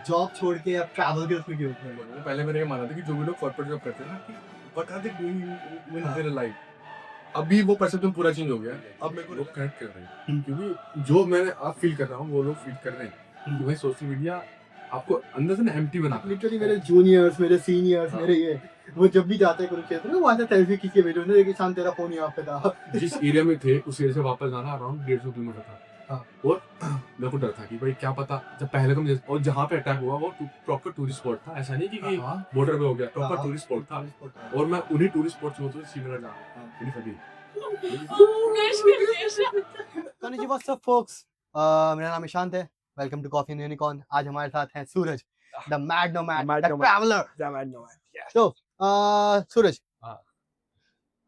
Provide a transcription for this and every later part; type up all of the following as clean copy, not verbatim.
Job छोड़ के अब ट्रैवल के उसमें क्यों उतरे? पहले मैंने ये माना था कि जो भी लोग कॉर्पोरेट जॉब करते हैं ना कि what are they doing in हाँ। Their life. अभी वो परसेप्शन पूरा चेंज हो गया है। अब मेरे को लोग कनेक्ट कर रहे हैं हुँ। क्योंकि जो मैंने अब फील कर रहा हूँ वो लोग फील कर रहे हैं कि भाई सोशल मीडिया आपको अंदर से ना एम्प्टी बनाता है। लिटरली मेरे जूनियर्स, मेरे सीनियर्स, हाँ। मेरे ये वो जब भी जाते हैं कुरुक्षेत्र में वहाँ से सेल्फी खींच के भेजो ना कि शाम तेरा फ़ोन यहाँ पे था। जिस एरिया में थे उस एरिया से वापस जाना अराउंड 150 किलोमीटर था। हाँ। और मेरे को डर था कि भाई क्या पता जब पहले तो मुझे और जहाँ पे अटैक हुआ वो प्रॉपर टूरिस्ट स्पॉट था। ऐसा नहीं कि हाँ। बॉर्डर पे हो गया, प्रॉपर हाँ, टूरिस्ट स्पॉट था। टूरिस्ट स्पॉट था। और मैं उन्हीं टूरिस्ट स्पॉट से होता श्रीनगर जा रहा हाँ। था मेरी फटी। Konnichiwa, what's up, folks? मेरा नाम ईशांत है। Welcome to coffee and unicorn. आज हमारे साथ हैं Suraj, the mad nomad, the traveller. तो सूरज, हाँ।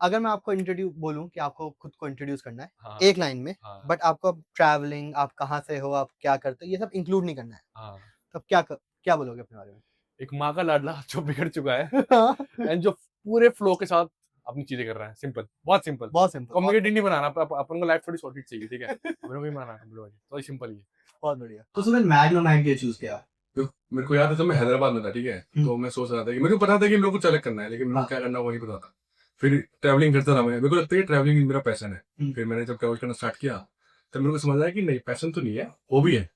अगर मैं आपको बोलूं कि आपको खुद को इंट्रोड्यूस करना है हाँ। एक लाइन में, हाँ। बट आपको अब ट्रैवलिंग, आप कहाँ से हो, आप क्या करते हो, ये सब इंक्लूड नहीं करना है, हाँ। तो अब क्या बोलोगे अपने बारे में? एक माँ का लाडला जो बिगड़ चुका है एंड जो पूरे फ्लो के साथ अपनी चीजें कर रहा है। सिंपल, बहुत सिंपल। बहुत सिंपल, कॉम्प्लिकेटेड नहीं बनाना। अपन को लाइफ थोड़ी सॉर्टेड चाहिए, ठीक है? मेरे को ही बनाना कॉम्प्लिकेटेड, तो सिंपल ही है। बहुत बढ़िया। तो सूरज, मैड नोमैड क्यों चूज किया? तो मेरे को याद है जब मैं हैदराबाद में था, ठीक है, तो मैं सोच रहा था कि मेरे को पता था कि मेरे को कुछ अलग करना है, लेकिन मेरे को क्या करना वो नहीं पता था। फिर ट्रैवलिंग करता था मैं, मेरे को लगता है कि ट्रैवलिंग मेरा पैशन है। फिर मैंने जब ट्रैवल करना स्टार्ट किया तब मेरे को समझ आया कि नहीं, पैशन तो नहीं है, हॉबी है।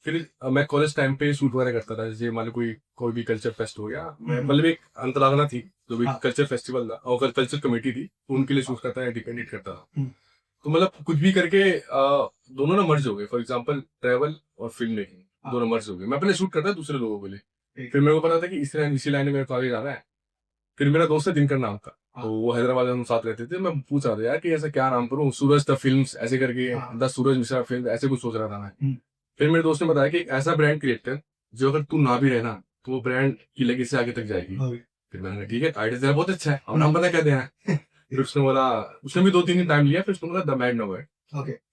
फिर मैं कॉलेज टाइम पे शूट वगैरह करता था, जैसे मान लो कोई भी कल्चर फेस्ट हो गया, मैं मतलब एक अंतरागना थी जो भी कल्चर फेस्टिवल था और कल्चर कमेटी थी, उनके लिए शूट करता है, डिपेंडेंट करता था। तो मतलब कुछ भी करके दोनों ना मर्ज हो गए। फॉर एग्जाम्पल ट्रैवल और फिल्म मेकिंग दोनों मर्ज हो गए। मैं पहले शूट करता था दूसरे लोगों के लिए, फिर मेरे को पता था कि इसी लाइन में मेरे को आगे जाना है। फिर मेरा दोस्त है दिनकर नाम का, तो वो हैदराबाद में हम साथ रहते थे। मैं पूछ रहा था यार कि ऐसा क्या नाम करूं, सूरज द फिल्म्स ऐसे करके, द सूरज मिश्रा फिल्म ऐसे कुछ सोच रहा था मैं। फिर मेरे दोस्त ने बताया कि एक ऐसा ब्रांड क्रिएट कर जो अगर तू ना भी रहना तो वो ब्रांड की लेगेसी आगे तक जाएगी। फिर मैंने कहा ठीक है, आइडिया तेरा बहुत अच्छा है, अब नाम पता क्या देना है। फिर उसने बोला, उसने भी 2-3 दिन टाइम लिया, फिर उसने बोला द मैड नोमैड।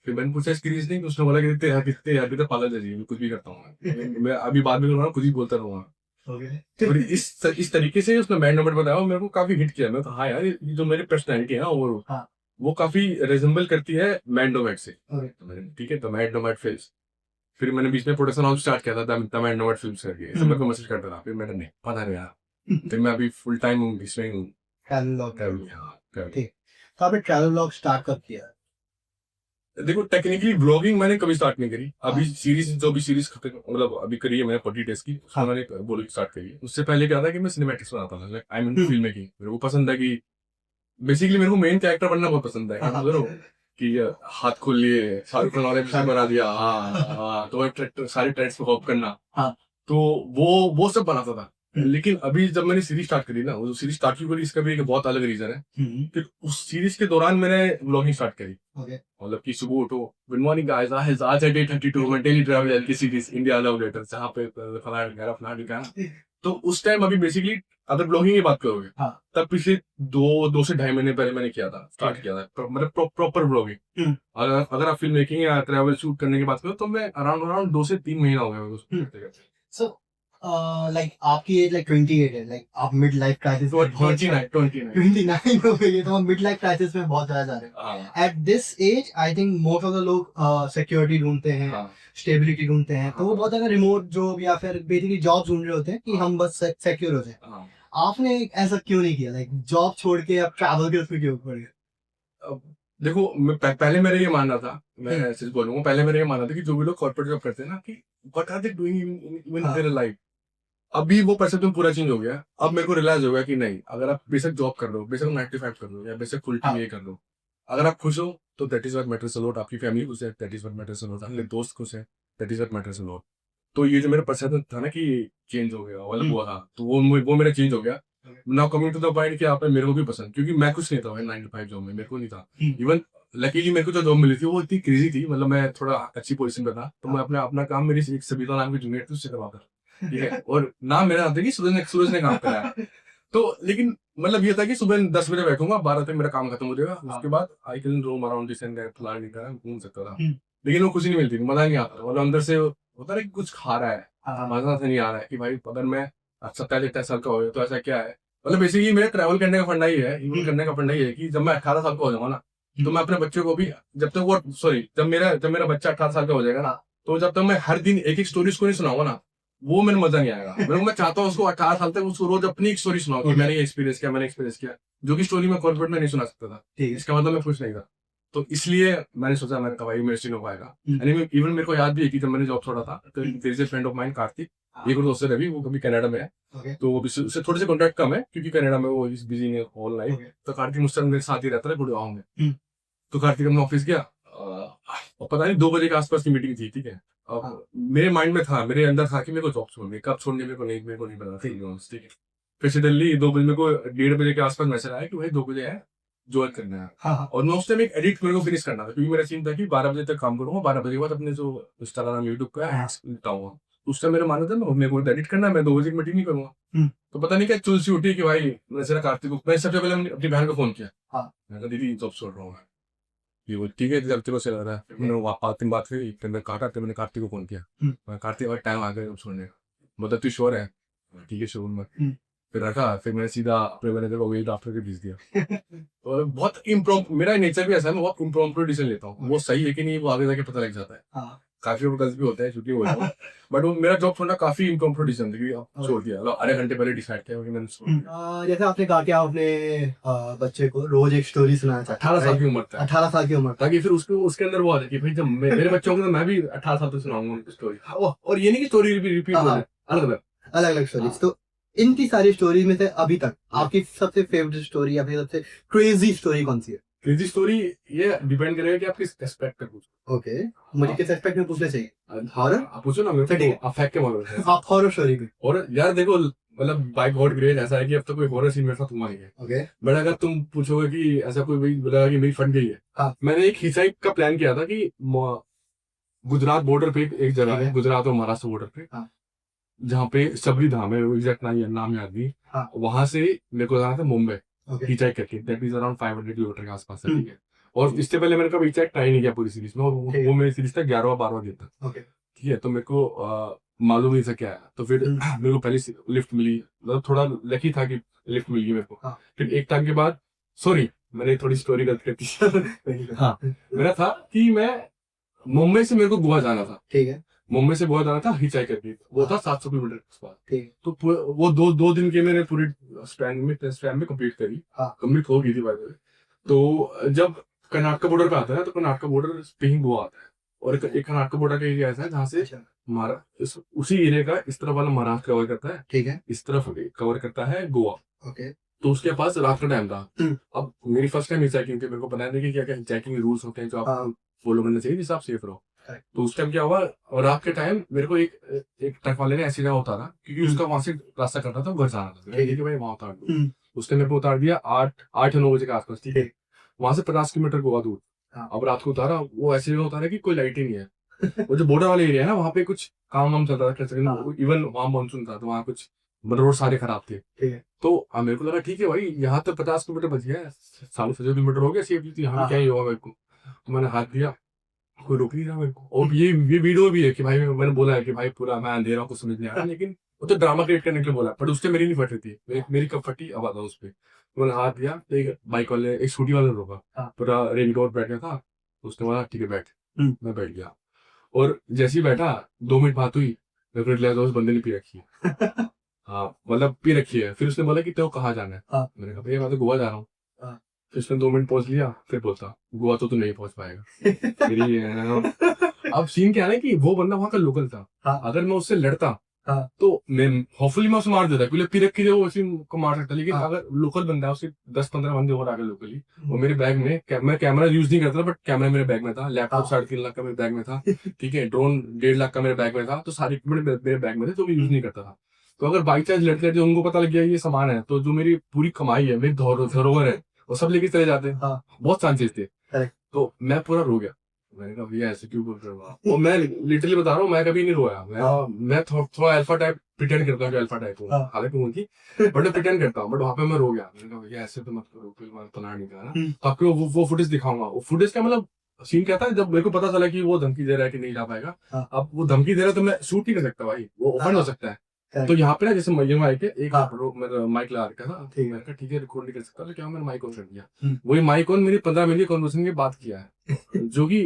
फिर मैंने पूछा इसकी रीजनिंग, उसने बोला कि कितने अभी तो पागल है, मैं कुछ भी करता हूँ मैं अभी बाद में करूँगा, कुछ ही बोलता रहूंगा। और इस तरीके से उसने मैड नोमैड बताया और मेरे को काफी हिट किया। मैं तो हाँ यार, ये जो मेरी पर्सनैलिटी है ना वो काफी रिजेंबल करती है मैड नोमैड से। तो मैंने ठीक है, द मैड नोमैड फिल्म्स। फिर मैंने बीच में प्रोडक्शन हाउस स्टार्ट किया था, द मैड नोमैड फिल्म्स करके, सब मेरे को मैसेज करता था। फिर मैंने नहीं पता नहीं यार, फिर मैं अभी फुल टाइम हूँ इसमें हूँ। ठीक। तो आपने ट्रैवल व्लॉग स्टार्ट कब किया? देखो टेक्निकली ब्लॉगिंग मैंने कभी स्टार्ट नहीं करी। अभी सीरीज मतलब अभी करी है मैंने 40 डेज की, उसमें मैंने ब्लॉगिंग स्टार्ट करी है। उससे पहले क्या था कि मैं सिनेमैटिक्स बनाता था, like I mean film making. मेरे को पसंद है कि बेसिकली मेरे को मेन कैरेक्टर बनना बहुत पसंद है। कि हाथ खोल लिए, शाहरुख खान वाले एपिसोड बना दिया, हाँ तो सारे ट्रेंड्स पे हॉप करना, तो वो सब बनाता था। लेकिन अभी जब मैंने सीरीज स्टार्ट करी ना, वो सीरीज स्टार्ट क्यों करी इसका भी एक बहुत अलग रीजन है। कि उस सीरीज के दौरान मैंने व्लॉगिंग स्टार्ट करी। मतलब कि सुबह उठो, गुड मॉर्निंग गाइस, आज है डे 32 मैं डेली ट्रैवल की सीरीज इंडिया लव लेटर, जहाँ पे फलाना। तो उस टाइम अभी बेसिकली अगर ब्लॉगिंग की बात करोगे तब पिछले 2 से 2.5 महीने पहले मैंने स्टार्ट किया था, मतलब प्रॉपर ब्लॉगिंग। अगर आप फिल्म मेकिंग या ट्रैवल शूट करने की बात करो तो मैं अराउंड 2 से 3 महीना हो गया उसको करते करते। So, like आपकी एज लाइक 28 है, लाइक आप मिड लाइफ क्राइसिस में 29 हो गई है, तो हम मिड लाइफ क्राइसिस में बहुत ज्यादा जा रहे हैं। At this age I think most of the लोग सिक्योरिटी ढूंढते हैं, स्टेबिलिटी ढूंढते हैं, तो वो बहुत ज्यादा रिमोट जॉब या फिर बेसिकली जॉब ढूंढ रहे होते हैं कि हम बस सिक्योर हो जाए। आपने ऐसा क्यों नहीं किया, लाइक जॉब छोड़ के अब ट्रैवल के उसमें क्यों पड़ गए? देखो पहले मेरा ये मानना था, मैं सच बोलूंगा, पहले मेरा ये मानना था कि जो भी लोग कॉर्पोरेट जॉब करते हैं ना, कि what are they doing in their life. अभी वो परसेप्शन पूरा चेंज हो गया। अब मेरे को रियलाइज हो गया कि नहीं, अगर आप बेशक जॉब कर लो, बेशक 9 to 5 कर लो, या बेशक फुल टाइम ये कर लो, अगर आप खुश हो तो that is what matters a lot. आपकी फैमिली खुश है, that is what matters a lot. आपके दोस्त खुश है, that is what matters a lot. तो ये जो मेरा परसेप्शन था ना कि चेंज हो गया, मतलब हुआ था, तो वो मेरा चेंज हो गया। Now coming to the point कि आप मेरे को भी पसंद, क्योंकि मैं कुछ नहीं था भाई 9 to 5 जॉब में, मेरे को नहीं था। इवन लकीली मेरे को जो जॉब मिली थी वो इतनी क्रेजी थी, मतलब मैं थोड़ा अच्छी पोजीशन पे था, तो मैं अपना काम मेरी एक सबिता नाम की जूनियर थी उससे करवाता, ठीक है। और नाम मेरा आता है कि सूरज ने काम करा है। तो लेकिन मतलब ये था कि सुबह 10 बजे बैठूंगा, 12 तक मेरा काम खत्म हो जाएगा, उसके बाद I can roam around this and that, फलाना ढिकाना घूम सकता था। लेकिन वो खुशी नहीं मिलती, मजा नहीं आता, मतलब अंदर से होता है कि कुछ खा रहा है, मजा से नहीं आ रहा है कि भाई अगर मैं 27-28 साल का हो तो ऐसा क्या है। मतलब बेसिकली मेरे ट्रैवल करने का फंडा ही है, इवन करने का फंडा ही है कि जब मैं 18 साल का हो जाऊंगा ना, तो मैं अपने बच्चे को भी, जब तक वो सॉरी जब मेरा बच्चा 18 साल का हो जाएगा ना, तो जब तक मैं हर दिन एक एक स्टोरी उसको नहीं सुनाऊंगा ना, वो मैंने मजा नहीं आएगा। मैं चाहता हूँ उसको 18 साल तक उसको रोज अपनी एक स्टोरी सुनाओ कि मैंने ये एक्सपीरियंस किया, मैंने एक्सपीरियंस किया, जो कि स्टोरी में कॉर्पोरेट में नहीं सुना सकता था। इसका मतलब मैं खुश नहीं था। तो इसलिए मैंने सोचा, मैंने कहा भाई मेरे से नहीं हो पाएगा। इवन मेरे को याद भी है कि जब मैंने जॉब छोड़ा था तो there is a friend of mine Karthik, एक और दोस्त है रवि, वो कभी कनाडा में है, तो वो उससे थोड़े से कॉन्टैक्ट कम है क्योंकि कनाडा में वो is busy in whole life. तो कार्तिक मुझसे मेरे साथ ही रहता है गुड़गांव में। तो कार्तिक अपने ऑफिस गया और पता नहीं 2 बजे के आसपास की मीटिंग थी, ठीक है। अब मेरे माइंड में था, मेरे अंदर था कि मेरे को जॉब छोड़नी, कब छोड़नी मेरे को नहीं पता, ठीक है। फिर सडनली 2 बजे मेरे को 1:30 बजे के आसपास मैसेज आया कि भाई 2 बजे है, ज्वाइन करना है। और मैं उस टाइम एक एडिट मेरे को फिनिश करना था क्योंकि मेरा सीन था कि 12 बजे तक काम करूंगा, 12 बजे के बाद अपने जो इंस्टाग्राम यूट्यूब का निपटाऊंगा। उस टाइम मेरा मानना था मेरे को एडिट करना है, मैं 2 बजे की मीटिंग नहीं करूंगा। तो पता नहीं क्या चुलसी उठी कि भाई मैंने कार्तिक को, मैं सबसे पहले अपनी बहन को फोन किया, मैं कहा दीदी जॉब छोड़ रहा हूँ। ये वो ठीक है तेरे को से लग रहा है। मैंने वहाँ 3 बात हुई, फिर मैं काटा, तो मैंने कार्तिक को फोन किया, मैं कार्तिक भाई टाइम आ गया जॉब छोड़ने का, मतलब तू श्योर है? ठीक है श्योर में। फिर रखा, फिर मैंने सीधा अपने मैनेजर को वही ड्राफ्टर के भेज दिया। और बहुत इम्प्रॉम्प्ट, मेरा नेचर भी ऐसा है, मैं बहुत इम्प्रॉम्प्ट डिसीजन लेता हूँ। वो सही है कि नहीं वो आगे जाके पता लग जाता है। काफी गलत भी होता है, छुट्टी हो जाता है, बट वो मेरा जॉब छोड़ना काफी इम्प्रॉम्प्ट डिसीजन था क्योंकि छोड़ दिया, मतलब आधे घंटे पहले डिसाइड किया कि मैंने छोड़ दिया। जैसे आपने कहा कि आप अपने बच्चे को रोज एक स्टोरी सुनाना चाहते 18 साल की उम्र तक, 18 साल की उम्र, ताकि फिर उसके अंदर वो आ जाए कि भाई जब मेरे बच्चों को, मैं भी 18 साल तक सुनाऊंगा उनकी स्टोरी। और ये नहीं कि स्टोरी रिपीट हो जाए, अलग अलग स्टोरीज। तो इनकी सारी स्टोरीज में से अभी तक आपकी सबसे फेवरेट स्टोरी या फिर सबसे क्रेजी स्टोरी कौन सी है? क्रेजी स्टोरी ये डिपेंड करेगा कि आप किस एस्पेक्ट पे पूछो। ओके, मुझे किस एस्पेक्ट में पूछना चाहिए? हॉरर आप पूछो ना मेरे को, आप फैक्ट के मालूम है आप हॉरर स्टोरी पे। और यार देखो, मतलब बाय गॉड ग्रेस ऐसा है कि अब तो कोई हॉरर सीन मेरे साथ हुआ नहीं है। ओके, बट अगर तुम पूछोगे कि ऐसा कोई भाई बोला कि मेरी फट गई है, मैंने एक हिचाइक का प्लान किया था कि गुजरात बॉर्डर पे एक जगह है, गुजरात और महाराष्ट्र बॉर्डर पे, जहाँ पे सबरी धाम है, एग्जैक्ट नाम याद नहीं। वहां से मेरे को जाना था मुंबई, हिचाइक करके, दैट इज अराउंड 500 किलोमीटर के आसपास है, ठीक है। और इससे पहले मैंने कभी हिचाइक ट्राई नहीं किया पूरी सीरीज में, वो मेरी सीरीज था 11वां-12वां दिन तक, ठीक है। तो मेरे को मालूम नहीं था क्या है, तो फिर मेरे को पहले लिफ्ट मिली, मतलब थोड़ा लकी था कि लिफ्ट मिल गई मेरे को। फिर एक टाइम के बाद, सॉरी मैंने थोड़ी स्टोरी गलत कर दी। हाँ, मेरा था कि मैं मुंबई से मेरे को गोवा जाना था, ठीक है। मुंबई से गोवा जाना था हिचाइक करके, वो था 700 किलोमीटर के पास। तो वो दो दिन के मेरे पूरे स्पैन में कंप्लीट करी, कंप्लीट हो गई थी बाय द वे। तो जब कर्नाटक बॉर्डर पे आता है तो कर्नाटक बॉर्डर पे ही गोवा आता है, और एक कर्नाटक बॉर्डर का एरिया ऐसा है जहाँ से उसी एरिया का इस तरफ वाला महाराष्ट्र कवर करता है, ठीक है, इस तरफ कवर करता है गोवा। ओके, तो उसके पास रात का टाइम था। अब मेरी फर्स्ट टाइम हिचाइकिंग थी, मेरे को पता नहीं कि क्या क्या हिचाइकिंग रूल्स होते हैं जो आप फॉलो करना चाहिए जिससे आप सेफ रहो। तो उस टाइम क्या हुआ, और रात के टाइम मेरे को एक ट्रक वाले ने ऐसी जगह उतारा क्योंकि उसका वहां से रास्ता करना था, घर जाना था, ठीक है भाई वहां उतार दो। उसने मेरे को उतार दिया 8-9 बजे के आसपास, ठीक है। वहां से 50 किलोमीटर गोवा दूर। अब रात को उतारा, वो ऐसी जगह उतारा कि कोई लाइट ही नहीं है। वो जो बॉर्डर वाले एरिया है ना, वहाँ पे कुछ काम चल रहा था, इवन वहां मानसून था, तो वहाँ कुछ रोड सारे खराब थे, ठीक है। तो मेरे को लगा ठीक है भाई, यहाँ तो 50 किलोमीटर बच गया, 60 किलोमीटर हो गया सेफ, यहाँ क्या ही होगा मेरे को। तो मैंने हाथ दिया, कोई रोक नहीं रहा मेरे को। और ये वीडियो भी है कि भाई मैंने बोला है कि भाई पूरा मैं अंधेरा हूँ, कुछ समझ नहीं आ रहा, लेकिन वो तो ड्रामा क्रिएट करने के लिए बोला, बट उससे मेरी नहीं फट रही थी, मेरी कब फटी अब आता उस पर। मैंने हाथ दिया तो एक बाइक वाले, एक स्कूटी वाले रोका, पूरा रेन कोट बैठ गया था, उसने बोला ठीक है बैठ, मैं बैठ गया। और जैसे ही बैठा 2 मिनट बात हुई, मेरे को रियलाइज हुआ उस बंदे ने पी रखी है। हाँ मतलब पी रखी है। फिर उसने बोला कि तेरे को कहाँ जाना है, मैंने कहा भैया मैं तो गोवा जा रहा हूँ। फिर उसने 2 मिनट पहुंच लिया, फिर बोलता गोवा तो तू नहीं पहुंच पाएगा। मेरी अब सीन क्या है ना कि वो बंदा वहां का लोकल था, अगर मैं उससे लड़ता तो मैं होपफुली मैं उसे मार देता, क्योंकि पी रखी वो उसी को मार सकता। लेकिन अगर लोकल बंदा है, उससे 10-15 बंदे और आगे लोकली, और मेरे बैग में, मैं कैमरा यूज नहीं करता बट कैमरा मेरे बैग में था, लैपटॉप 3.5 लाख का मेरे बैग में था, ठीक है, ड्रोन 1.5 लाख का मेरे बैग में था, तो सारे इक्विपमेंट मेरे बैग में थे, तो मैं यूज नहीं करता था। तो अगर बाई चांस लड़ते लड़ते उनको पता लग गया ये सामान है, तो जो मेरी पूरी कमाई है, मेरी धरोहर है, वो सब लेके चले जाते। बहुत चांसेस थे। तो मैं पूरा रो गया, मैंने कहा भैया ऐसे क्यों बोल रहे हो। और मैं लिटरली बता रहा हूँ, मैं कभी नहीं रोया। मैं थोड़ा अल्फा टाइप प्रिटेंड करता हूँ, अल्फा टाइप हूँ, हालांकि हूँ की, बट मैं प्रिटेंड करता हूँ। बट वहां पे मैं रो गया, मैंने कहा भैया ऐसे तो मत करो, फिर मैं पनाह नहीं कहा ना। तो आपको वो फुटेज दिखाऊंगा। वो फुटेज का मतलब सीन क्या था, जब मेरे को पता चला कि वो धमकी दे रहा है कि नहीं जा पाएगा, अब वो धमकी दे रहा है तो मैं शूट नहीं कर सकता भाई, वो ओपन हो सकता है। तो यहाँ पे ना जैसे माइक है, एक माइक लगा रखा था, ठीक है रिकॉर्ड नहीं कर सकता, तो क्या मैंने माइक ऑन कर दिया। वही माइक ऑन मेरी 15 मिनट की कॉन्वर्सेशन की बात किया है, जो कि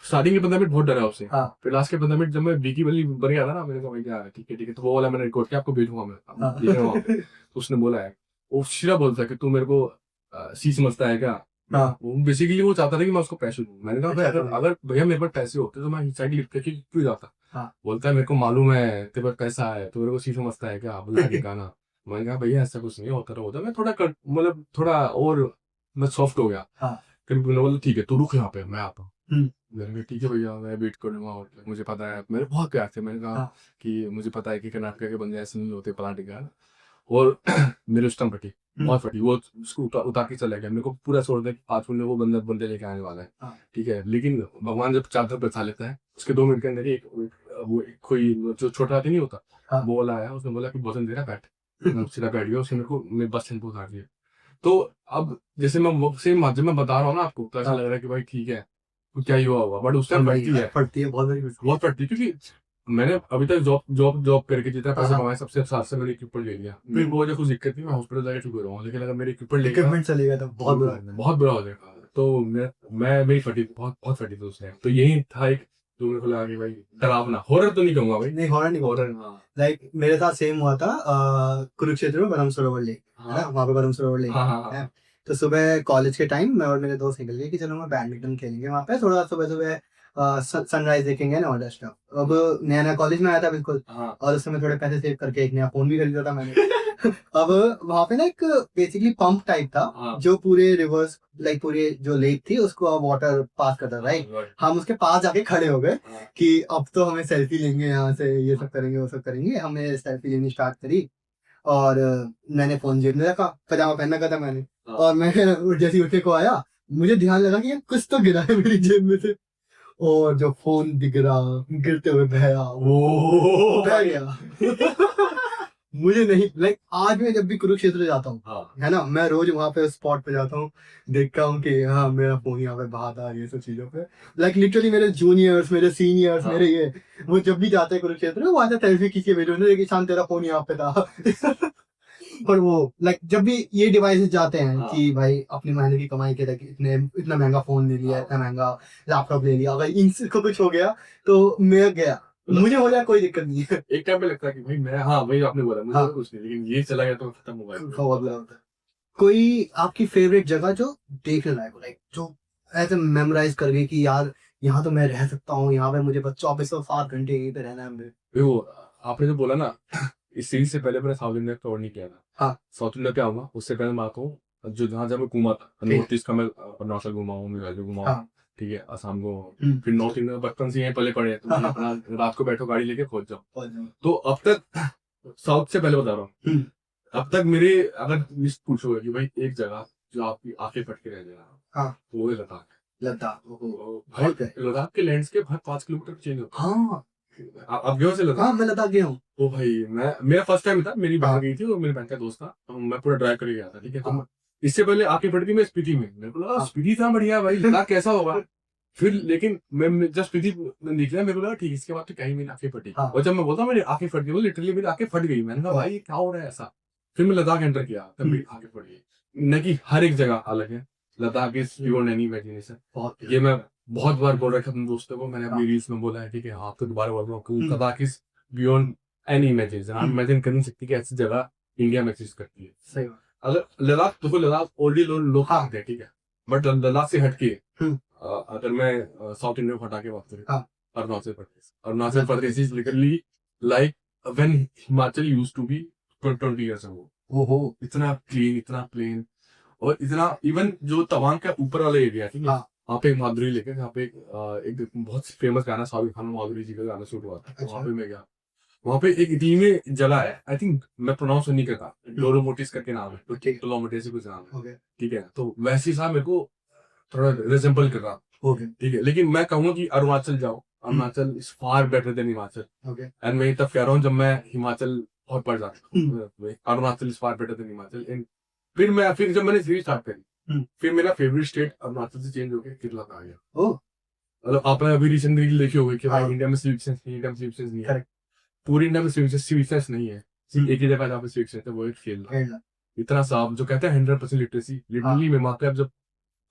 स्टार्टिंग के 15 मिनट बहुत डरा उससे, हाँ। फिर लास्ट के 15 मिनट जब मैं बीकी वाली बन गया था ना, मैंने कहा भाई क्या है, ठीक है, तो वो वाला मैंने रिकॉर्ड किया, आपको भेजूंगा मैं, आप देख रहे हो वहाँ पे। तो उसने बोला है, वो सीधा बोलता है कि तू मेरे को सी समझता है क्या? हाँ। वो बेसिकली वो चाहता था कि मैं उसको पैसे दूं। मैंने कहा भाई अगर भैया मेरे पास पैसे होते तो मैं साइड लिफ्ट करके क्यों जाता? हाँ। बोलता है मेरे को मालूम है तेरे पास पैसा है, तो मेरे को सी समझता है क्या? बोला ठिकाना। मैंने कहा भैया ऐसा कुछ नहीं होता, मैं थोड़ा मतलब थोड़ा और मैं सॉफ्ट हो गया। हाँ। फिर मैंने बोला ठीक है तू रुक यहाँ पे, मैं आता हूँ। हम्म। मैंने कहा ठीक है भैया, मैं वेट करूंगा, और मुझे पता है, मेरे बहुत प्यार थे, मैंने कहा हाँ। कि मुझे पता है कि कर्नाटक के बंदे ऐसे नहीं होते प्लांट का। और मेरे उस टाइम फटी, बहुत फटी, वो उसको उतार के चला गया, मेरे को पूरा छोड़ दिया कि 5 मिनट में वो बंदे लेके आने वाला है। हाँ। ठीक है, लेकिन भगवान जब चादर बचा लेता है, उसके 2 मिनट के अंदर ही कोई जो छोटा हाथी नहीं होता, हाँ। वो वाला आया, उसने बोला कि वजन दे रहा बैठ, मैं सीधा बैठ गया, उसने मेरे को मेरे बस स्टैंड पे उतार दिया। तो अब जैसे मैं सेम जब मैं बता रहा हूँ ना आपको, तो ऐसा लग रहा है कि भाई ठीक है तो क्या ही हुआ होगा, बट उस टाइम पड़ती है बहुत पड़ती, क्योंकि मैंने अभी तक जॉब करके जितना पैसा हाँ। कमाया सबसे साथ से मैंने इक्विपमेंट ले लिया, फिर वो जो कुछ दिक्कत थी मैं हॉस्पिटल जाके ठीक हो रहा हूँ, लेकिन अगर मेरे इक्विपमेंट चलेगा तो बहुत बुरा बहुत बुरा हो जाएगा। तो मेरी फटी, बहुत फटी थी उस टाइम। तो यही था एक जो मेरे को लगा कि भाई डरावना, हॉरर तो नहीं कहूंगा भाई, नहीं, हॉरर नहीं, हॉरर लाइक मेरे साथ सेम हुआ था कुरुक्षेत्र में ब्रह्म सरोवर लेक है ना, वहाँ पे ब्रह्म सरोवर लेक है। तो सुबह कॉलेज के टाइम मैं और मेरे दोस्त निकल गए कि चलो मैं बैडमिंटन खेलेंगे वहाँ पे, थोड़ा सुबह सुबह सनराइज देखेंगे ना, ऑल स्टफ। अब नया नया कॉलेज में आया था बिल्कुल, और उस समय थोड़े पैसे सेव करके एक नया फोन भी खरीदा था मैंने। अब वहाँ पे ना एक बेसिकली पंप टाइप था जो पूरे रिवर्स लाइक पूरे जो लेक थी उसको वाटर पास करता था, राइट। हम उसके पास जाके खड़े हो गए कि अब तो हमें सेल्फी लेंगे यहाँ से, ये सब करेंगे वो सब करेंगे। हमने सेल्फी लेनी स्टार्ट करी और मैंने फोन जेब में रखा, पजामा पहना था मैंने, और मैं जैसे उठे को आया मुझे ध्यान लगा कि कुछ तो गिरा है मेरी जेब में से, और जो फोन दिख रहा गिरते हुए वो बह गया। मुझे नहीं लाइक आज मैं जब भी कुरुक्षेत्र जाता हूँ है ना, मैं रोज वहां पे स्पॉट पे जाता हूँ, देखता हूँ कि हाँ मेरा फोन यहाँ पे बहा था, ये सब चीजों पे लाइक लिटरली मेरे जूनियर्स मेरे सीनियर्स मेरे ये वो जब भी जाते हैं कुरुक्षेत्र वहां से सेल्फी खींच के भेजो कि शान तेरा फोन यहाँ पे था। पर वो लाइक जब भी ये डिवाइसेस जाते हैं कि भाई अपनी मेहनत की कमाई के तक इतना महंगा फोन ले लिया, इतना महंगा लैपटॉप ले लिया, अगर इनको कुछ हो गया तो मैं गया, मुझे हो जाए कोई दिक्कत नहीं है। एक टाइम पे लगता है कि भाई मैं वही आपने बोला मुझे कुछ नहीं, लेकिन ये चला गया तो खत्म हो गया। कोई आपकी फेवरेट जगह जो देखने लायक हो, लाइक जो ऐसे मेमोराइज कर गई कि यार यहाँ तो मैं रह सकता हूँ, यहाँ पे मुझे बस 24/7 घंटे यहीं पे रहना है। वो आपने जो बोला ना, इस सीरीज से पहले मैंने साउथ इंडिया कवर नहीं किया था। साउथ इंडिया क्या होगा उससे पहले मैं आता हूँ जो जहाँ जहाँ मैं घूमा था, नॉर्थ ईस्ट का मैं अरुणाचल घुमा हूँ, मेघालय घुमा हूँ, ठीक है, असम को, फिर नॉर्थ इंडिया बचपन से यहीं पले पड़े हैं, तो अपना रात को बैठो गाड़ी लेके पहुंच जाओ। तो अब तक साउथ से पहले बता रहा हूँ, अब तक मेरे अगर लिस्ट पूछोगे कि भाई एक जगह जो आपकी आंखें फट के रह जाएगा, तो वो है लद्दाख। लद्दाख के लैंडस्केप हर 5 किलोमीटर चेंज होता है। आप गए हो से लद्दाख? मैं लद्दाख गया हूँ। ओ भाई मेरा फर्स्ट टाइम था, मेरी बहन गई थी और मेरे बहन का दोस्त था, तो मैं पूरा ड्राइव करके गया था, ठीक है। तो इससे पहले आंखें फटी थी मैं स्पीति में, मेरे को लगा स्पीति था बढ़िया भाई, लद्दाख कैसा होगा। फिर लेकिन मैं जब स्पीति निकला मेरे को लगा ठीक इसके बाद तो कहीं मेरी आंखें फटी, और जब मैं बोलता मेरी आंखें फट गई, लिटरली मेरी आंखें फट गई, मैंने कहा भाई क्या हो रहा है ऐसा। फिर मैं लद्दाख एंटर किया तब मेरी आंखें फट गई। न कि हर एक जगह अलग है, Ladakh is beyond any imagination. ये मैं बहुत बार बोल रहा था अपने दोस्तों को, मैंने अपनी रील्स में बोला है, ठीक है, आपको दोबारा बोल रहा हूँ, Ladakh is beyond any imagination. आप इमेजिन कर नहीं सकती कि ऐसी जगह इंडिया में एग्जिस्ट करती है। सही। अगर लद्दाख तो लद्दाख ऑलरेडी लोग आते हैं, ठीक है, बट लद्दाख से हटके अगर मैं साउथ इंडिया को हटा के बात करूँ, Arunachal Pradesh is literally like when Himachal used to be 20 years ago. इतना क्लीन, इतना प्लेन, और इतना इवन जो तवांग का ऊपर वाला एरिया, ठीक है, वहाँ पे एक माधुरी लेके, यहाँ पे एक बहुत फेमस गाना शाहरुख खान माधुरी जी का गाना शूट हुआ था, वहाँ पे मैं गया। वहाँ पे एक इटीमे जगह है, आई थिंक मैं प्रोनाउंस नहीं करता, डोलोमोटिस करके नाम है, डोलोमोटिस कुछ नाम है, ठीक है। तो वैसे ही मेरे को थोड़ा रिजेंबल कर रहा, ठीक है, लेकिन मैं कहूँगा कि अरुणाचल जाओ, Arunachal is far better than Himachal, and मैं तब कह रहा हूँ जब मैं हिमाचल बहुत पड़ जाता हूँ, Arunachal is far better than Himachal. फिर जब मैंने सीरीज स्टार्ट करी, फिर मेरा फेवरेट स्टेट अरुणाचल से चेंज होकर केरला का आ गया। मतलब आपने अभी रिसेंटली देखे होंगे कि भाई इंडिया में सिविक नहीं है, पूरी इंडिया में सिविक सेंस नहीं है, एक ही जगह जहाँ पे सिविक सेंस है वो एक केरला। इतना साफ, जो कहते हैं 100% लिटरेसी, लिटरली मैं वहाँ पे अब जब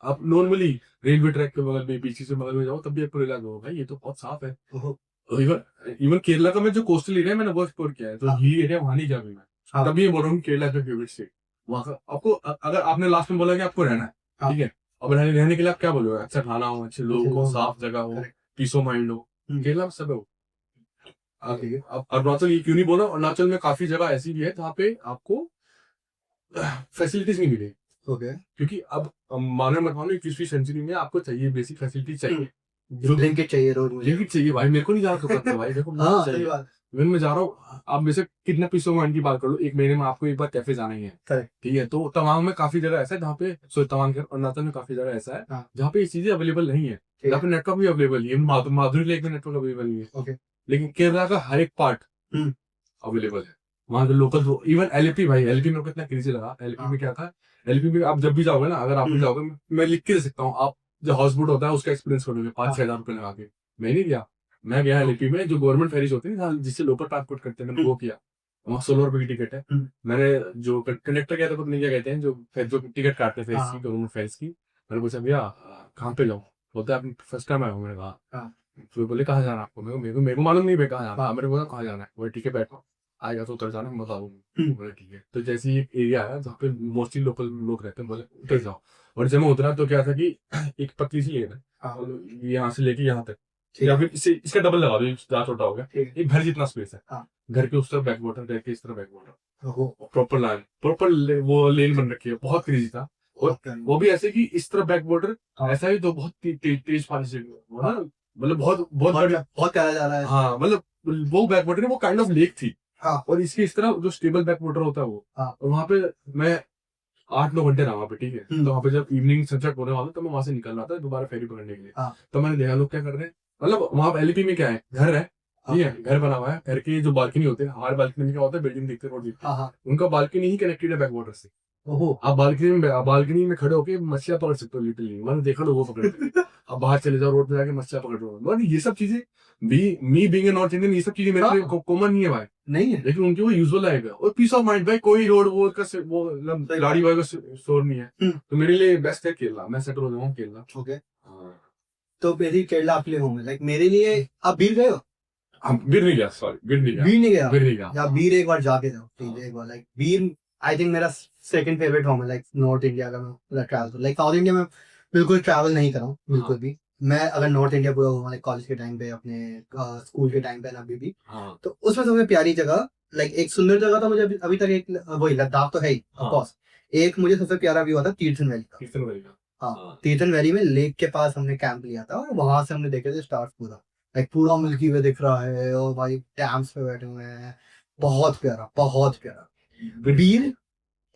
आप नॉर्मली रेलवे ट्रैक के बगल में, बीच से बगल में जाओ तब भी आपको रिलैक्स हो भाई, ये तो बहुत साफ है। ओहो, इवन इवन केरला का मैं जो कोस्टल एरिया मैंने वो एक्सप्लोर किया है, तो हाँ। हिल एरिया वहां नहीं जा मैं, हाँ। तभी ये बोल रहा हूँ केरला का फेवरेट स्टेट। वहां का आपको अगर आपने लास्ट में बोला कि आपको रहना है, हाँ। ठीक है, अब रहने के लिए आप क्या बोलोगे? अच्छा खाना हो, अच्छे लोग हो, लोग, साफ जगह हो, correct। पीस ऑफ माइंड हो, हम्म। केरला में सब है वो। ठीक है। अब अरुणाचल ये क्यों नहीं बोला, अरुणाचल में काफी जगह ऐसी भी है जहाँ पे आपको फैसिलिटीज नहीं मिलेगी, ओके। क्योंकि अब मानो मत मानो 21वीं सेंचुरी में आपको चाहिए, बेसिक फैसिलिटी चाहिए, ब्लिंकिट चाहिए रोज मुझे। लिंक चाहिए भाई। मेरे को नहीं जा रहा दुकान पे भाई, देखो मुझे हाँ, सही चाहिए। बात। इवन मैं जा रहा हूँ, आप में से कितना पीस ऑफ माइंड की बात कर लो, एक महीने में आपको एक बार कैफे जाना ही है, Correct। ठीक है। तो तवांग में काफी जगह ऐसा है जहाँ पे, तवांग के अरुणाचल में काफी जगह ऐसा है हाँ। जहाँ पे ये चीजें अवेलेबल नहीं है, ठीक जहाँ है। पे नेटवर्क भी अवेलेबल है, माधुरी लेक में नेटवर्क अवेलेबल नहीं है, ओके। लेकिन केरला का हर एक पार्ट हम्म। अवेलेबल है। वहाँ के लोकल, इवन एलपी भाई, एलपी मेरे को इतना क्रेजी लगा। एलपी में क्या था, एलपी में आप जब भी जाओगे ना, अगर आप भी जाओगे, मैं लिख के दे सकता हूँ, आप जो हाउस बोट होता है उसका एक्सपीरियंस करोगे 5-6 हजार रुपए लगा के। मैं नहीं गया, मैं गया एलपी में जो गवर्नमेंट फेरीज होती है जिससे लोकल ट्रांसपोर्ट करते हैं, मैंने वो किया। वहाँ 16 रुपए की टिकट है। मैंने जो कंडक्टर कहते हैं, क्या कहते हैं, जो टिकट काटते थे इसकी, गवर्नमेंट फेरीज की, मैंने पूछा भैया कहाँ पे जाऊँ, बोलता है फर्स्ट टाइम आया हूँ। मैंने कहा, तो बोले कहाँ जाना आपको, मेरे को मालूम नहीं भाई कहाँ जाना। मेरे को बोला कहाँ जाना है, वो ठीक है बैठो, आएगा तो उतर जाना, मैं बता दूंगा। बोले ठीक है। तो जैसे एक एरिया है जहाँ पे मोस्टली लोकल लोग रहते हैं, बोले उतर जाओ। और जब मैं उतरा तो क्या था कि एक पतली सी लेन है, यहाँ से लेके यहाँ तक, या फिर इसका डबल लगा दो, ज्यादा छोटा हो गया, एक घर जितना स्पेस है। घर के उस तरफ बैक वाटर, घर के इस तरफ back water, proper line, proper वो लेन बन रखी है, बहुत क्रेजी था। और वो भी ऐसे कि इस तरफ बैक वाटर, ऐसा ही तो बहुत तेज पानी से, मतलब बहुत बहुत प्यारा जा रहा है। हाँ, मतलब वो बैक वाटर है, वो काइंड ऑफ लेक थी। हाँ। और इसके इस तरह जो स्टेबल बैक वाटर होता है वो, और वहां पे मैं 8-9 घंटे रहा वहाँ पे, ठीक है। तो वहाँ पे जब इवनिंग सनसेट होने वाला तो मैं वहां से निकल रहा था दोबारा फेरी पकड़ने के लिए। तो मैंने देखा लोग क्या कर रहे हैं, मतलब वहां पे एलपी में क्या है, घर है, ठीक है, घर बना हुआ है, घर की जो बालकनी होते हैं, हमारे बालकनी में क्या होता है, बिल्डिंग दिखते हैं, रोड दिखते हैं, उनका बालकनी ही कनेक्टेड है बैक वाटर से। आप बालकनी में खड़े होकर मछलियां पकड़ सकते हो, लिटरली मैंने देखा लोगों को पकड़ते। अब बाहर चले जाओ, रोड पे जाके मछलियां पकड़ रहे हो, मतलब ये सब चीजें me being a north Indian, ये सब चीजें मेरे लिए कॉमन नहीं है भाई, नहीं है, लेकिन उनकी वो यूजुअल लाइफ है। और पीस ऑफ माइंड भाई, कोई रोड वो गाड़ी वाड़ी का शोर नहीं है, तो मेरे लिए बेस्ट है केरला। मैं सेटल हो जाऊँ केरला। ओके। तो मेरी केरला आपके लिए होम है, लाइक मेरे लिए। आप बीर गए हो? बीर नहीं गया, सॉरी, बीर नहीं गया। या बीर एक बार जाके जाओ, ठीक है, एक बार। लाइक बीर आई थिंक मेरा सेकंड फेवरेट होम है, लाइक नॉर्थ इंडिया का। मैं ट्रैवल, लाइक साउथ इंडिया में बिल्कुल ट्रैवल नहीं करा हूँ, बिल्कुल भी। मैं अगर नॉर्थ इंडिया पूरा घूमा, लाइक कॉलेज के टाइम पे, अपने स्कूल के टाइम पे, अभी भी, तो उसमें सबसे प्यारी जगह, लाइक एक सुंदर जगह था मुझे अभी तक, एक वही लद्दाख तो है ही ऑफकोर्स। एक मुझे सबसे प्यारा व्यू आता तीर्थन वैली का। हाँ, तीर्थन वैली में लेक के पास हमने कैंप लिया था, और वहां से हमने देखे थे स्टार्स पूरा, लाइक पूरा मिल्की वे दिख रहा है, और भाई डैम्स पे बैठे हुए हैं, बहुत प्यारा, बहुत प्यारा। बीर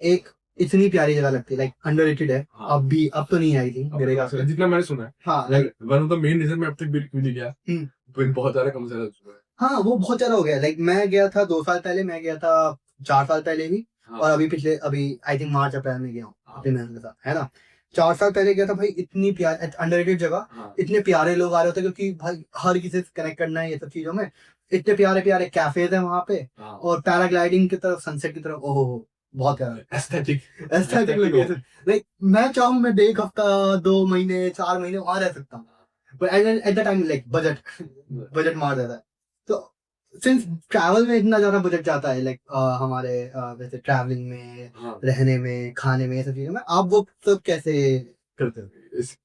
एक इतनी प्यारी जगह लगती है, लाइक अंडररेटेड है। अब तो नहीं आई थी मेरे ख्याल से, जितना मैंने सुना है। हाँ, like one of the main reason मैं अब तक बीर क्यों नहीं गया, बिल बहुत ज्यादा कम से ज्यादा। हाँ, वो बहुत ज्यादा हो गया। लाइक मैं गया था 2 साल पहले, मैं गया था 4 साल पहले भी, और अभी आई थिंक मार्च अप्रैल में गया हूँ अपने मैम के साथ, है ना। 4 साल पहले गया था भाई, इतनी प्यारी अंडररेटेड जगह, इतने प्यारे लोग आ रहे होते, क्योंकि भाई हर किसी से कनेक्ट करना है ये सब चीजों में। इतने प्यारे प्यारे कैफेज है वहां पे, और पैराग्लाइडिंग की तरफ, सनसेट की तरफ, ओहो बहुत प्यारा एस्थेटिक लोकेशन। लाइक मैं चाहूँ मैं 1 हफ्ता, 2 महीने, 4 महीने वहां रह सकता हूँ, but at the time like budget मार देता है। तो सिंस ट्रैवल में इतना ज्यादा बजट जाता है, लाइक हमारे वैसे ट्रैवलिंग में, रहने में, खाने में, ये सब चीजों में, आप वो सब कैसे करते हो?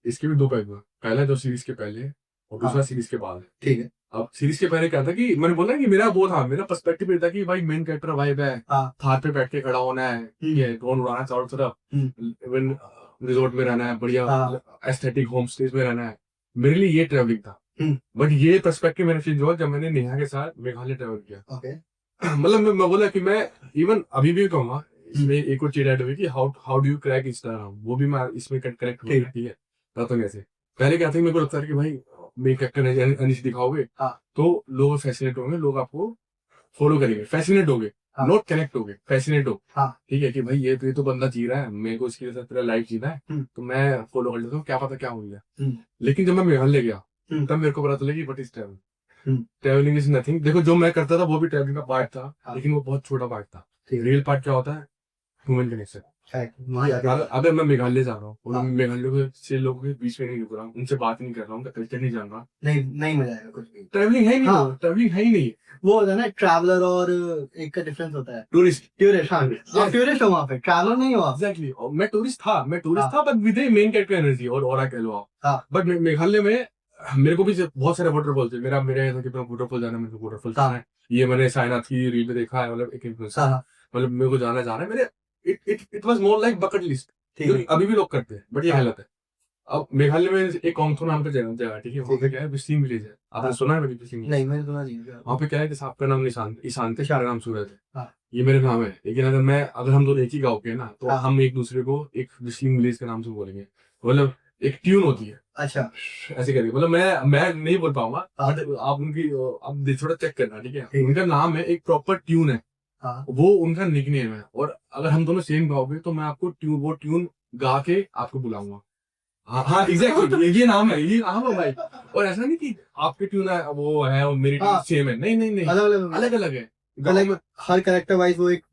इसके भी 2 पहलू है। पहला जो सीरीज के पहले, और दूसरा सीरीज के बाद, ठीक है। अब सीरीज के पहले क्या था कि मैंने बोला कि मेरा पर्सपेक्टिव था कि भाई मेन कैरेक्टर वाइब है, थार पे बैठ के खड़ा होना है, ड्रोन उड़ाना चारों तरफ, इवन रिजॉर्ट में रहना है, बढ़िया एस्थेटिक होम स्टेज में रहना है। मेरे लिए ये ट्रैवलिंग था। बट ये पर्सपेक्टिव मैंने चेंज हुआ जब मैंने नेहा के साथ मेघालय ट्रैवल किया। मतलब मैं बोला कि मैं इवन अभी भी कहूंगा, इसमें एक और चीज ऐड हुई कि how do you crack Instagram, वो भी मैं इसमें कनेक्ट हो, ठीक है। बताता हूँ कैसे। पहले क्या था, मेरे को लगता था कि भाई मेन कैरेक्टर अनिश दिखाओगे तो लोग फैसिनेट होंगे, लोग आपको फॉलो करेंगे, फैसिनेट होंगे, नॉट कनेक्ट होंगे, फैसिनेट हो, ठीक है, कि भाई ये तो बंदा जी रहा है, मेरे को इसके साथ तेरा लाइफ जीना है, तो मैं फॉलो कर लेता हूँ, क्या पता क्या हो गया। लेकिन जब मैं मेघालय गया तब मेरे को पता चला कि what is travel. Travelling is nothing. देखो जो मैं करता था वो भी ट्रैवलिंग का पार्ट था, लेकिन वो बहुत छोटा पार्ट था। रियल पार्ट क्या होता है, ह्यूमन कनेक्शन। अगर मैं मेघालय जा रहा हूँ और मेघालय से लोगों के बीच में नहीं रुक रहा हूँ, उनसे बात नहीं कर रहा हूँ, उनका कल्चर नहीं जान रहा, नहीं मजा आएगा कुछ भी। ट्रैवलिंग है ही नहीं, ट्रैवलिंग है ही नहीं। वो होता है ना ट्रैवलर और एक का डिफरेंस होता है टूरिस्ट। हाँ आप टूरिस्ट हो वहाँ पे, ट्रैवलर नहीं हो आप। एग्जैक्टली, मैं टूरिस्ट था but with main character energy और ऑरा कह लो आप। बट मेघालय में मेरे को भी बहुत सारे वाटरफॉल्स है, मेरे ऐसा कि वाटरफॉल जाना है, मेरे को वाटरफॉल जाना है, ये मैंने साइनाथ की रील में देखा है, मतलब एक इन्फ्लुएंसर, मतलब मेरे को जाना है मेरे, it was more like bucket list, अभी भी लोग करते हैं, बट ये गलत है। अब मेघालय में एक कोंगथो नाम का जगह, ठीक है, वहाँ पे क्या है, विस्तीम विलेज है, आपने सुना है विस्तीम? नहीं मैंने सुना नहीं। वहाँ पे क्या है कि आपका नाम ईशान थे, शायद नाम सूरज है, ये मेरे नाम है, लेकिन अगर हम दोनों एक ही गाँव के हैं ना, तो हम एक दूसरे को एक विस्तीम विलेज के नाम से बोलेंगे, मतलब एक ट्यून होती है। अच्छा, ऐसे करिए, मतलब मैं नहीं बोल पाऊंगा, बट आप उनकी आप थोड़ा चेक करना, ठीक है, उनका नाम है, एक प्रॉपर ट्यून है, वो उनका निकनेम है, और अगर हम दोनों सेम गाओगे तो मैं आपको वो ट्यून गा के आपको बुलाऊंगा। हाँ एग्जैक्टली, ये नाम है, ये नाम है भाई। और ऐसा नहीं कि आपके ट्यून है वो है और मेरी ट्यून सेम है, नहीं, अलग अलग है, अलग, हर कैरेक्टर वाइज वो एक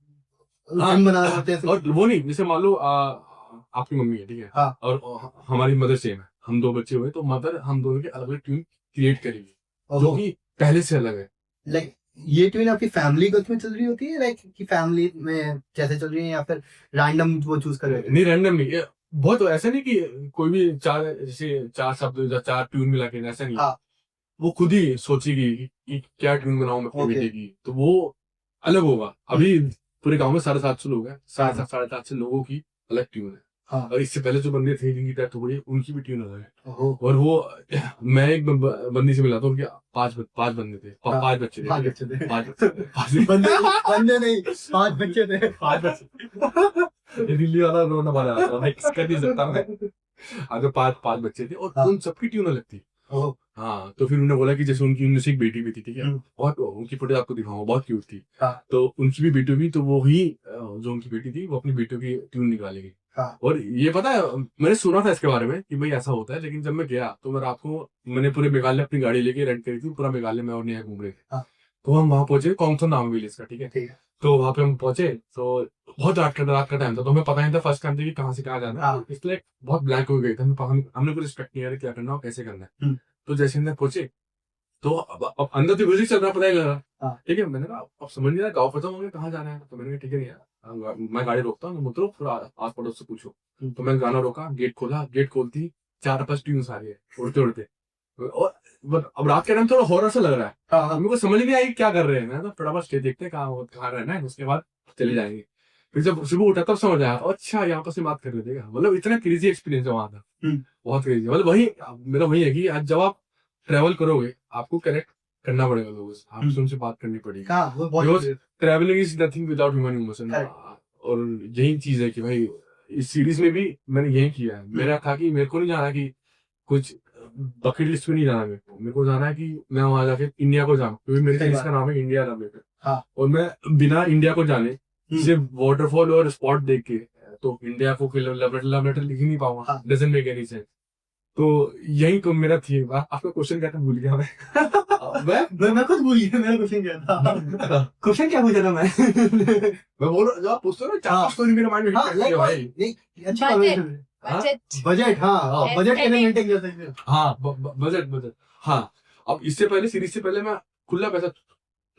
बना होते हैं। और वो नहीं, जैसे मान लो आपकी मम्मी है, ठीक है, और हमारी मदर सेम है, हम दो बच्चे हुए तो मदर हम दोनों के अलग अलग ट्यून क्रिएट करेगी, जो कि पहले से अलग है। लाइक ये ट्यून आपकी फैमिली को में चल रही होती है, लाइक कि फैमिली में जैसे चल रही है, या फिर रैंडम वो चूज कर रहे हैं? नहीं, रैंडम नहीं, बहुत ऐसा नहीं कि कोई भी चार शब्द या चार ट्यून मिला के, ऐसा नहीं। वो खुद ही सोचेगी कि क्या ट्यून बनाऊं मैं अपने बेटे की, तो वो अलग होगा। अभी पूरे गांव में 750 लोग हैं, 750 लोगों की अलग ट्यून है। और इससे पहले जो बंदे थे जिनकी डेथ हो गई, उनकी भी ट्यून अलग है। और वो मैं एक बंदी से मिला था, उनके पांच बंदे थे, पांच बच्चे थे, बंदे नहीं, पांच बच्चे थे, दिल्ली वाला रोना बना कर नहीं सकता मैं। अगर पांच बच्चे थे और उन सबकी ट्यून अलग थी। हाँ, तो फिर उन्होंने बोला कि जैसे उनकी से एक बेटी भी थी, ठीक है, बहुत उनकी फोटो आपको दिखाऊंगा, बहुत क्यूट थी। तो उनकी भी बेटी हुई, तो वो ही जो उनकी बेटी थी वो अपनी बेटियों की ट्यून निकालेगी। और ये पता है, मैंने सुना था इसके बारे में कि भाई ऐसा होता है, लेकिन जब मैं गया तो मैं रात को, मैंने पूरे मेघालय अपनी गाड़ी लेके रेंट करी थी, पूरा मेघालय में और नहीं घूम रहे थे। तो हम वहां पहुंचे, कोंगथो नाम विलेज का, ठीक है, तो वहां पे हम पहुंचे, तो बहुत रात का टाइम था, तो हमें पता नहीं था फर्स्ट टाइम था कि कहाँ से कहाँ जाना है, इसलिए बहुत ब्लैंक हो गए थे, हमने कोई रिस्पेक्ट नहीं किया क्या करना और कैसे करना है। तो जैसे अंदर पहुंचे तो अब अंदर तो म्यूजिक चल रहा, पता ही लगा, ठीक है, मैंने कहा अब समझ नहीं रहा, गाँव पता होंगे कहाँ जाना है, तो मैंने कहा ठीक है यार, मैं गाड़ी रोकता हूँ, उतरो, फिर आस पड़ोस से पूछो। तो मैं गाना रोका, गेट खोला, गेट खोलती 4-5 ट्यून्स आ रही है उड़ते उड़ते, और अब रात के टाइम थोड़ा हॉरर सा लग रहा है, मेरे को समझ नहीं आई क्या कर रहे हैं। मैं तो फटाफट स्टे देखते हैं कहाँ रहना है, उसके बाद चले जाएंगे। फिर जब सुबह उठा तब समझ आया, अच्छा यहाँ पर से बात कर रहे थे, मतलब इतना क्रेजी एक्सपीरियंस है वहां का, बहुत क्रेजी। मतलब वही मेरा वही है कि आज जब आप ट्रेवल करोगे आपको कनेक्ट करना पड़ेगा लोगों से, आपसे उनसे बात करनी पड़ेगी। Travelling is nothing without human emotion. और यही चीज है कि भाई इस सीरीज में भी मैंने यही किया है। मेरा था कि मेरे को नहीं जाना कि कुछ बकेट लिस्ट में नहीं जाना, मेरे को जाना है कि मैं वहां जाके इंडिया को जाऊँ, क्योंकि मेरी सीरीज का नाम है इंडिया लव। और मैं बिना इंडिया को जाने सिर्फ वाटरफॉल और स्पॉट देख के तो इंडिया को लव लेटर लिख ही नहीं पाऊंगा, डजंट मेक एनी सेंस। तो यही तो मेरा थी। आपका क्वेश्चन क्या था, भूल गया मैं खुद भूल गया, मेरा क्वेश्चन क्या था? क्वेश्चन क्या पूछा था मैं? मैं बोल रहा, आप पूछते हो ना, चार स्टोरी मेरे माइंड में हिट करती है भाई। अच्छा, बजट, हाँ बजट कैसे मेंटेन कर सकते हैं? हाँ बजट, हाँ। अब इससे पहले, सीरीज से पहले मैं खुला पैसा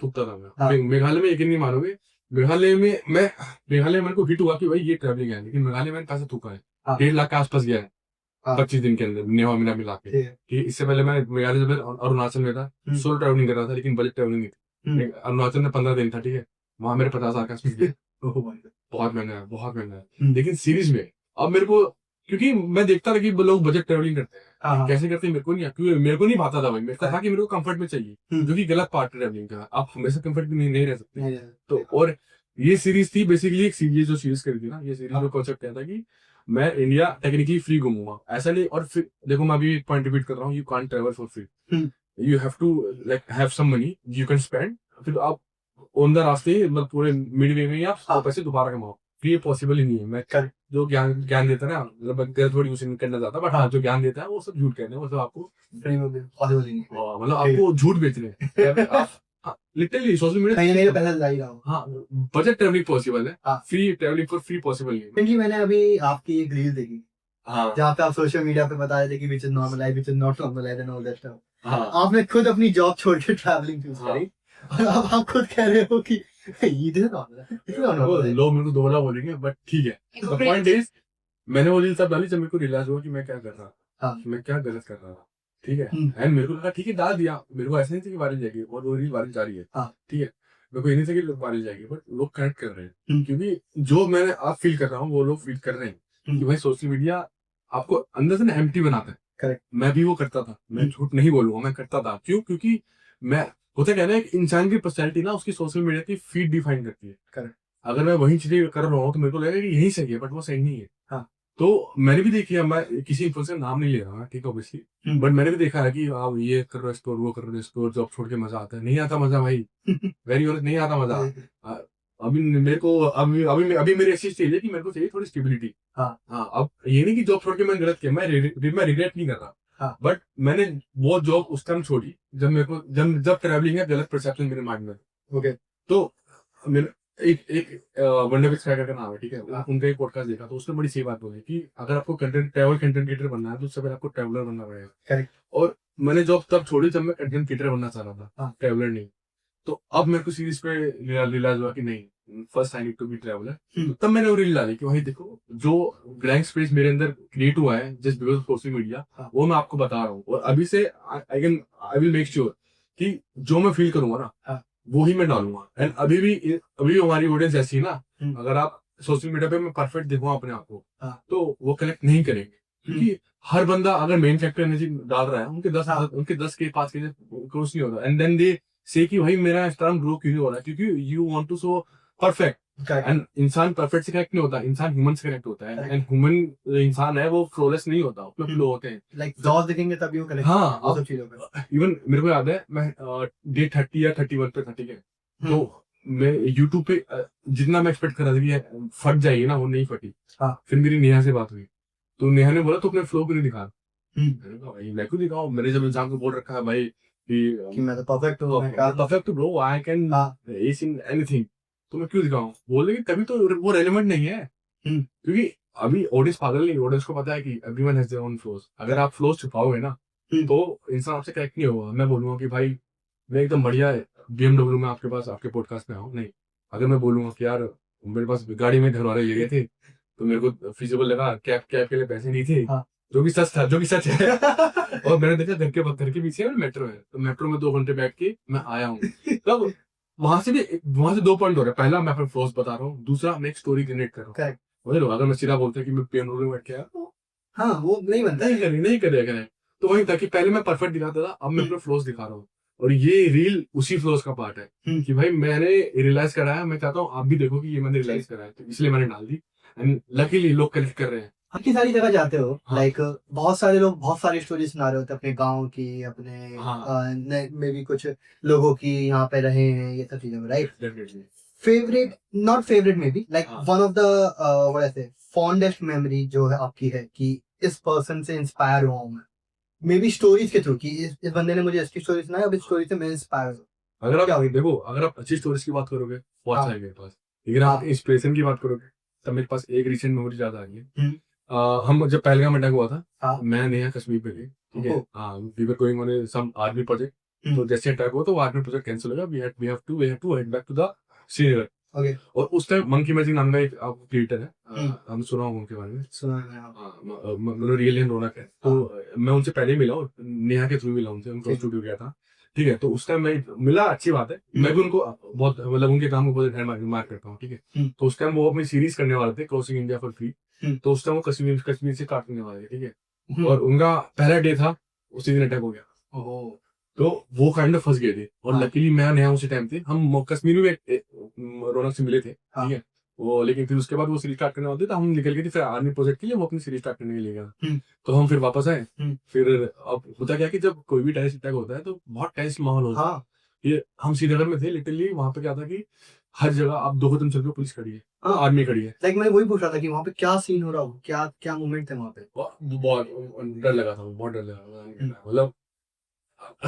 थूकता था मैं। मेघालय में यकीन नहीं मानोगे, मेघालय में मेरे को हिट हुआ कि भाई ये ट्रैवलिंग है, लेकिन मेघालय में पैसा थूका है, 1.5 लाख के आसपास गया है 25 दिन के अंदर, नेवा मिला मिला के। इससे पहले मैं मेघालय से अरुणाचल में था, सोलो ट्रैवलिंग कर रहा था, लेकिन बजट ट्रैवलिंग नहीं थी। अरुणाचल में 15 दिन था, ठीक है, वहां मेरे 50,000 के आसपास गया। बहुत महंगा है। लेकिन सीरीज में अब मेरे को, क्योंकि मैं देखता था कि लोग बजट ट्रैवलिंग करते हैं, कैसे करते हैं मेरे को नहीं भाता था भाई। मेरे को था कि मेरे को कंफर्ट में चाहिए, जो कि गलत पार्ट ट्रैवलिंग का। आप हमेशा कंफर्ट में नहीं रह सकते। तो और ये सीरीज थी बेसिकली, ये जो सीरीज करी थी ना, ये सीरीज में कॉन्सेप्ट क्या था कि मैं इंडिया टेक्निकली फ्री घूमूंगा, ऐसा नहीं। और फिर देखो, मैं अभी एक पॉइंट रिपीट कर रहा हूँ, you can't travel for free, you have to like have some money you can spend. फिर आप ऑन द रास्ते, मतलब पूरे मिड वे में आप पैसे दोबारा कमाओ। फिर ये पॉसिबल ही नहीं है। मैं जो ज्ञान देता है ना, मतलब थोड़ी यूज करना चाहता, बट हाँ, जो ज्ञान देता है वो सब झूठ कहते हैं, वो सब आपको पॉसिबल ही नहीं, मतलब आपको झूठ बेच रहे हैं। लिटरली सोशल कहीं ना कहीं मीडिया। पैसा ला ही रहा हूँ। हाँ, बजट ट्रैवलिंग पॉसिबल है, हाँ। Free travelling for free possible नहीं है। क्योंकि मैंने अभी आपकी एक रील देखी हाँ जहाँ पे आप सोशल मीडिया पे बता रहे थे कि which is normal life, which is not normal life and all that stuff. हाँ आपने खुद अपनी जॉब छोड़ के ट्रैवलिंग चूज हाँ। करी और अब आप खुद कह रहे हो कि ये दिस नॉर्मल है, दिस इज वो नॉर्मल है। लोग मेरे को दोबारा बोलेंगे, बट ठीक है। द पॉइंट इज, मैंने वो रील तब डाली जब मेरे को रियलाइज हुआ कि मैं क्या कर रहा था, हाँ। मैं क्या गलत कर रहा था, ठीक है। हम्म। एंड मेरे को लगा ठीक है डाल दिया, मेरे को ऐसा नहीं था कि वायरल जाएगी, और वो रील वायरल जा रही है, हाँ। ठीक है। मेरे को ये नहीं था कि वायरल जाएगी, बट लोग कनेक्ट कर रहे हैं, हम्म। क्योंकि जो मैं अब फील कर रहा हूँ वो लोग फील कर रहे हैं कि भाई सोशल मीडिया आपको अंदर से ना एम्प्टी बनाता है। करेक्ट। मैं भी वो करता था, मैं झूठ नहीं बोलूंगा, मैं करता था। क्यों? क्योंकि मैं, होता क्या है ना, एक इंसान की पर्सनैलिटी ना उसकी सोशल मीडिया की फीड डिफाइन करती है। करेक्ट। अगर मैं वही चीजें कर रहा हूँ तो मेरे को लगेगा कि यही सही है, बट वो सही नहीं है। हाँ। तो मैंने भी देखी है, मैं किसी इन्फ्लुएंसर का नाम नहीं ले रहा, ठीक है ऑब्वियसली, बट मैंने भी देखा है कि आप ये कर रहे हो एक्सप्लोर, वो कर रहे हो एक्सप्लोर, जॉब छोड़ के मजा आता है, नहीं आता मजा भाई, वेरी ऑनेस्ट नहीं आता मजा। अभी मेरे को अभी अभी अभी मेरी ऐसी स्टेज है कि मेरे को चाहिए थोड़ी स्टेबिलिटी। हाँ। हाँ, अब ये नहीं कि जॉब छोड़ के मैंने गलत किया, मैं रिग्रेट नहीं कर रहा, हाँ। बट मैंने वो जॉब उस टाइम छोड़ी जब मेरे को जब ट्रैवलिंग है गलत परसेप्शन मेरे माइंड में। ओके। तो मेरे एक वंडर विद स्काई का नाम है, ठीक है, उनका एक पॉडकास्ट देखा तो उसने बड़ी सही बात बोली कि अगर आपको ट्रैवल कंटेंट क्रिएटर बनना है तो उससे पहले आपको ट्रैवलर बनना पड़ेगा। करेक्ट। और मैंने जॉब तब छोड़ी जब मैं कंटेंट क्रिएटर बनना चाह रहा था, हाँ। ट्रैवलर नहीं। तो अब मेरे को सीरीज पे रियलाइज हुआ कि नहीं, first I need to be traveller. तो तब मैंने वो रील डाली कि भाई देखो, जो ब्लैंक स्पेस मेरे अंदर क्रिएट हुआ है just because of social media, वो मैं आपको बता रहा हूँ। और अभी से आई विल मेक श्योर कि जो मैं फील करूंगा ना वो ही मैं डालूंगा। एंड अभी भी हमारी ऑडियंस ऐसी है ना, अगर आप सोशल मीडिया पे मैं परफेक्ट देखूंगा अपने आप को, तो वो कनेक्ट नहीं करेंगे, क्योंकि हर बंदा अगर मेन फैक्टर एनर्जी डाल रहा है, उनके 10 के 5 के क्रॉस नहीं होता। एंड देन दे से कि भाई मेरा इंस्टाग्राम ग्रो क्यों नहीं हो रहा है, क्योंकि you want to show perfect. And इंसान परफेक्ट से कनेक्ट नहीं होता, इंसान ह्यूमन से कनेक्ट होता है। एंड ह्यूमन इंसान है वो फ्लोलेस नहीं होता, उसमें फ्लो होते हैं। लाइक जॉब देखेंगे तभी वो कनेक्ट। हाँ, वो सब चीजों पे इवन मेरे को याद है मैं डे 30 या 31 पे था, ठीक है, तो मैं यूट्यूब पे जितना मैं एक्सपेक्ट कर रहा था कि फट जाएगी ना, वो नहीं फटी। हाँ। फिर मेरी नेहा से बात हुई तो नेहा ने बोला तो अपने फ्लो क्यों नहीं दिखा। हम्म। भाई मैं क्यों दिखाऊं, मैंने जब इंसान को बोल रखा है भाई कि मैं तो परफेक्ट हूँ, मैं perfect bro, I can S in anything, तो मैं क्यों दिखाऊं। बोले कि तभी तो वो रेलेवेंट नहीं है, क्योंकि अभी ऑडियंस पागल नहीं, ऑडियंस को पता है कि everyone has their own flows. अगर आप फ्लोस छुपाओगे ना तो इंसान आपसे कनेक्ट नहीं होगा। मैं बोलूंगा कि भाई मैं एकदम बढ़िया BMW में आपके पास आपके पॉडकास्ट में आऊँ, नहीं। अगर मैं बोलूंगा कि यार मेरे पास गाड़ी में घर वाले ले गए थे तो मेरे को फिजिबल लगा, कैब के लिए पैसे नहीं थे, जो कि सच था, जो कि सच है। और मैंने देखा घर के पीछे मेट्रो है, तो मेट्रो में 2 घंटे बैठ के मैं आया हूँ। तब वहां से 2 पॉइंट हो रहे हैं। पहला, मैं अपना फ्लॉस बता रहा हूँ, दूसरा मैं एक स्टोरी जनरेट कर रहा हूँ। अगर मैं सीधा बोलता कि मैं BMW में बैठ के आया, हाँ वो नहीं बनता, नहीं करेगा। तो वही था कि पहले मैं परफेक्ट दिखाता था, अब मैं अपना फ्लॉस दिखा रहा हूँ। और ये रील उसी फ्लोस का पार्ट है कि भाई मैंने रियलाइज करा है, मैं चाहता हूँ आप भी देखो कि ये मैंने रियलाइज करा है, तो इसलिए मैंने डाल दी। एंड लकीली लोग कनेक्ट कर रहे हैं। कितनी सारी जगह जाते हो, हाँ। लाइक बहुत सारे लोग बहुत सारी स्टोरी सुना रहे होते हैं अपने गांव की, अपने में भी कुछ लोगों की यहाँ पे रहे हैं, ये सब चीजें, right. Definitely favourite, not favourite may be, like one of the what I से फॉन्डेस्ट मेमोरी जो है आपकी है कि इस पर्सन से इंस्पायर हुआ हूँ मैं, मे बी स्टोरीज के थ्रू कि इस बंदे ने मुझे इसकी स्टोरी सुनाई, अब इस स्टोरी से मैं इंस्पायर हूँ। अगर आप देखो, अगर आप अच्छी स्टोरीज की बात करोगे बहुत सारे मेरे पास, लेकिन आप इंस्पिरेशन की बात करोगे तब मेरे पास एक रिसेंट मेमोरी ज्यादा आ गई है। हम जब पहलगाम अटैक हुआ था, मैं नेहा कश्मीर पे थे, ठीक है। We were going on some army project. तो जैसे अटैक हुआ तो वो आर्मी प्रोजेक्ट कैंसिल हो गया, we have to head back to the Srinagar. और उस टाइम मंकी मैजिक नाम का एक क्रिएटर है, हम सुना होगा उनके बारे में, मतलब रियल एंड रौनक है। तो मैं उनसे पहले ही मिला और नेहा के थ्रू मिला उनसे, उनका स्टूडियो गया था, ठीक है। तो उस टाइम मैं मिला, अच्छी बात है, मैं भी उनको बहुत मतलब उनके काम को बहुत एडमायर करता हूँ, ठीक है। तो उस टाइम वो अपनी सीरीज करने वाले थे, क्रॉसिंग इंडिया फॉर फ्री। तो उस टाइम वो कश्मीर से स्टार्ट करने वाले थे, ठीक है। और उनका पहला डे था, उसी दिन अटैक हो गया। तो वो काइंड ऑफ फंस गए थे। और लकीली मैं नया उसी टाइम थे, हम कश्मीर में रौनक से मिले थे, ठीक है। वो लेकिन फिर उसके बाद वो सीरीज स्टार्ट करने वाले थे, तो हम निकल गए थे फिर आर्मी प्रोजेक्ट के लिए, वो अपनी सीरीज स्टार्ट करने के लिए गया। तो हम फिर वापस आए। फिर अब होता क्या कि जब कोई भी टेररिस्ट अटैक होता है तो बहुत टेंस माहौल होता है। ये हम श्रीनगर में थे, लिटरली वहां पे क्या था कि हर जगह आप 2 कदम चल के पुलिस खड़ी है, आर्मी खड़ी है। लाइक मैं वही पूछ रहा था कि वहाँ पे क्या सीन हो रहा हो, क्या क्या मूवमेंट थे वहाँ पे। बहुत डर लगा था, बहुत डर लगा, मतलब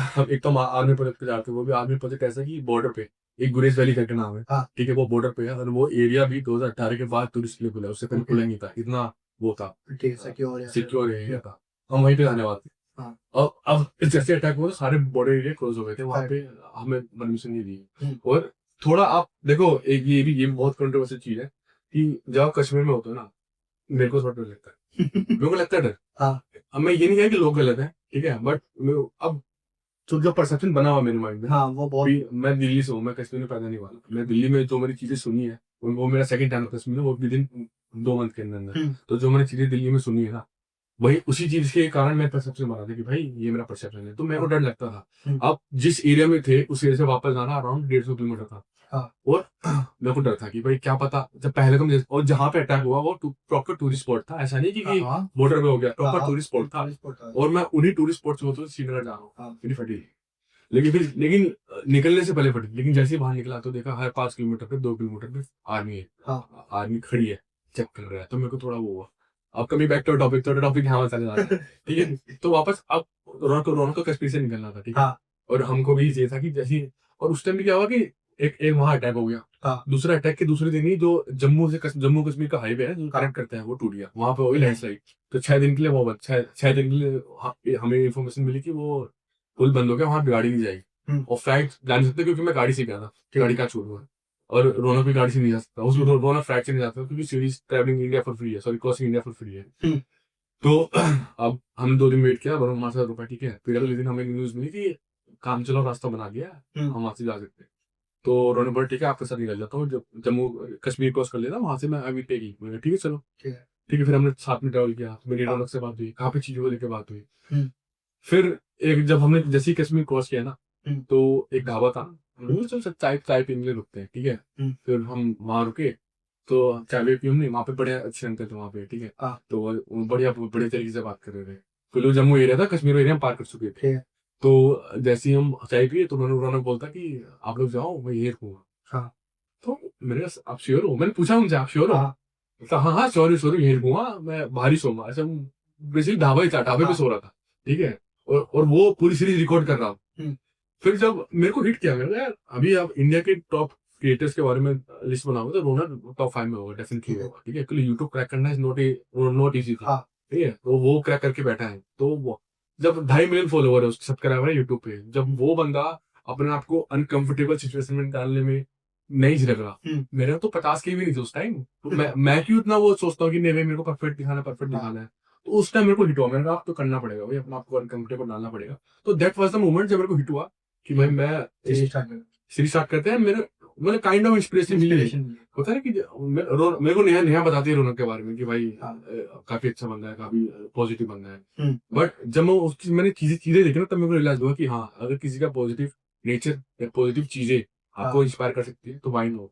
हम एक तो आर्मी प्रोजेक्ट पे जाते हैं, वो भी आर्मी प्रोजेक्ट ऐसा कि बॉर्डर पे एक गुरेज वैली करके नाम है, हाँ। ठीक है, वो बॉर्डर पे है और वो एरिया भी 2018 के बाद टूरिस्ट के लिए खुला है, उससे पहले Okay. खुला नहीं था, इतना वो था ठीक है, सिक्योर है। सिक्योर एरिया था, हम वहीं पे जाने वाले थे। हाँ। अब जैसे अटैक हुआ तो सारे बॉर्डर एरिया क्लोज हो गए थे, वहाँ पे हमें परमिशन नहीं दी। और थोड़ा आप देखो, एक ये बहुत कंट्रोवर्शियल चीज है कि जब आप कश्मीर में होते हो ना, मेरे को थोड़ा डर लगता है, मेरे को लगता है डर। हाँ। अब मैं ये नहीं कह कि लोग गलत है, ठीक है, बट अब तो जो परसेप्शन बना हुआ मेरे माइंड में, हाँ, वो बहुत मैं दिल्ली से हूँ, मैं कश्मीर में पैदा नहीं हुआ, मैं दिल्ली में जो मैंने चीजें सुनी है, वो मेरा सेकंड टाइम कश्मीर में, वो विद इन 2 मंथ के अंदर। तो जो मैंने चीजें दिल्ली में सुनी है ना, वही उसी चीज के कारण मैं परसेप्शन बना था कि भाई ये मेरा परसेप्शन है, तो मेरे को डर लगता था। अब जिस एरिया में थे उस एरिया से वापस जाना अराउंड 150 किलोमीटर था। हाँ। और मेरे को डर था कि भाई क्या पता, जब पहलगाम और जहाँ पे अटैक हुआ वो प्रॉपर टूरिस्ट स्पॉट था, ऐसा नहीं कि बॉर्डर पे हो गया, प्रॉपर टूरिस्ट स्पॉट था। और मैं उन्हीं टूरिस्ट स्पॉट से होता श्रीनगर जा रहा हूँ, मेरी फटी। लेकिन निकलने से पहले फटी, लेकिन जैसे ही बाहर निकला तो देखा हर 5 किलोमीटर पे 2 किलोमीटर पे आर्मी है, आर्मी खड़ी है, चेक कर रहा है, तो मेरे को थोड़ा वो हुआ। अब कमी बैक टू टॉपिक, तो टॉपिक यहाँ चले जा रहा है, ठीक है। तो वापस अब रोना को कश्मीर से निकलना था, ठीक है, और हमको भी ये था कि जैसे, और उस टाइम भी क्या हुआ कि एक वहां अटैक हो गया, दूसरा अटैक के दूसरे दिन ही जो जम्मू कश्मीर का हाईवे है जो कनेक्ट करते हैं वो टूट गया, वहां पे हो गई लैंडस्लाइड। तो 6 दिन के लिए वो बंद, 6 दिन के लिए हमें इन्फॉर्मेशन मिली कि वो पुल बंद हो गया, वहां गाड़ी नहीं जाएगी। और फ्लाइट जा नहीं सकते क्योंकि मैं गाड़ी से गया था, गाड़ी का छूट हुआ, और रोनक भी गाड़ी से नहीं जा सकता, उसको रोनक फ्लाइट से नहीं जाता क्योंकि series travelling India for free है, sorry crossing India for free है। तो अब हम 2 दिन वेट किया, हमारे साथ रुपया, ठीक है। फिर अगले दिन हमें न्यूज मिली कि काम चलो रास्ता बना दिया, हम वहां से जा सकते हैं। तो उन्होंने बोला ठीक है आपके साथ निकल जाता हूँ, जब जम्मू कश्मीर क्रॉस कर लेता वहां से मैं अभी पे की, मैंने ठीक है चलो, ठीक है। फिर हमने साथ में ट्रैवल किया, मेरी रोनक से बात हुई, काफी चीजों को लेकर बात हुई। फिर एक जब हमने जैसे ही कश्मीर क्रॉस किया ना, तो एक ढाबा था, चाय चाय पीने के लिए रुकते हैं, ठीक है। फिर हम वहां रुके, तो चाय पी हमने, वहाँ पे बड़े अच्छे अंकल थे वहाँ पे, ठीक है। तो वो बढ़िया बड़े तरीके से बात कर रहे थे। फिर वो जम्मू एरिया था, कश्मीर एरिया हम पार कर चुके थे। तो जैसे ही हम चाय पिए तो उन्होंने बोलता कि आप लोग जाओ, मैं ये रुकूंगा। तो मैंने आप श्योर हो, मैंने पूछा उनसे आप श्योर हो, बोलता हाँ हाँ सॉरी यही रुकूंगा, मैं बाहर ही सोऊंगा। ऐसा बेसिकली ढाबा ही था, ढाबे पे सो रहा था, ठीक है। और वो पूरी सीरीज रिकॉर्ड कर रहा हूँ। फिर जब मेरे को हिट किया, मेरे यार अभी आप इंडिया के टॉप क्रिएटर्स के बारे में लिस्ट बनाओगे तो रोना टॉप 5 में होगा, डेफिनेटली होगा, ठीक है। क्योंकि यूट्यूब क्रैक करना इज नॉट इजी था, ठीक है। तो वो क्रैक करके बैठा है, तो वो जब 2.5 मिलियन फॉलोवर है, उसके सब्सक्राइबर है यूट्यूब पे, जब वो बंदा अपने आप को अनकंफर्टेबल सिचुएशन में डालने में नहीं झिझक रहा। मेरे तो 50 के भी नहीं थे उस टाइम, तो मैं क्यों इतना वो सोचता हूँ कि नहीं मेरे को परफेक्ट दिखाना है। तो उस टाइम मेरे को हिट हुआ, मेरे को आप तो करना पड़ेगा भाई, अपने आप को अनकंफर्टेबल डालना पड़ेगा। तो दैट वाज द मोमेंट जब मेरे को हिट हुआ कि भाई मैं सीरीज स्टार्ट करते हैं। मेरे काइंड ऑफ इंस्पिरेशन मिली होता है कि मेरे को नया बताती है रौनक के बारे में कि भाई काफी अच्छा बंदा है, काफी पॉजिटिव बंदा है। बट जब मैंने चीजें देखी ना, तब मेरे को रियलाइज हुआ कि हाँ अगर किसी का पॉजिटिव नेचर या पॉजिटिव चीजें आपको इंस्पायर कर सकती है तो वाई नॉट।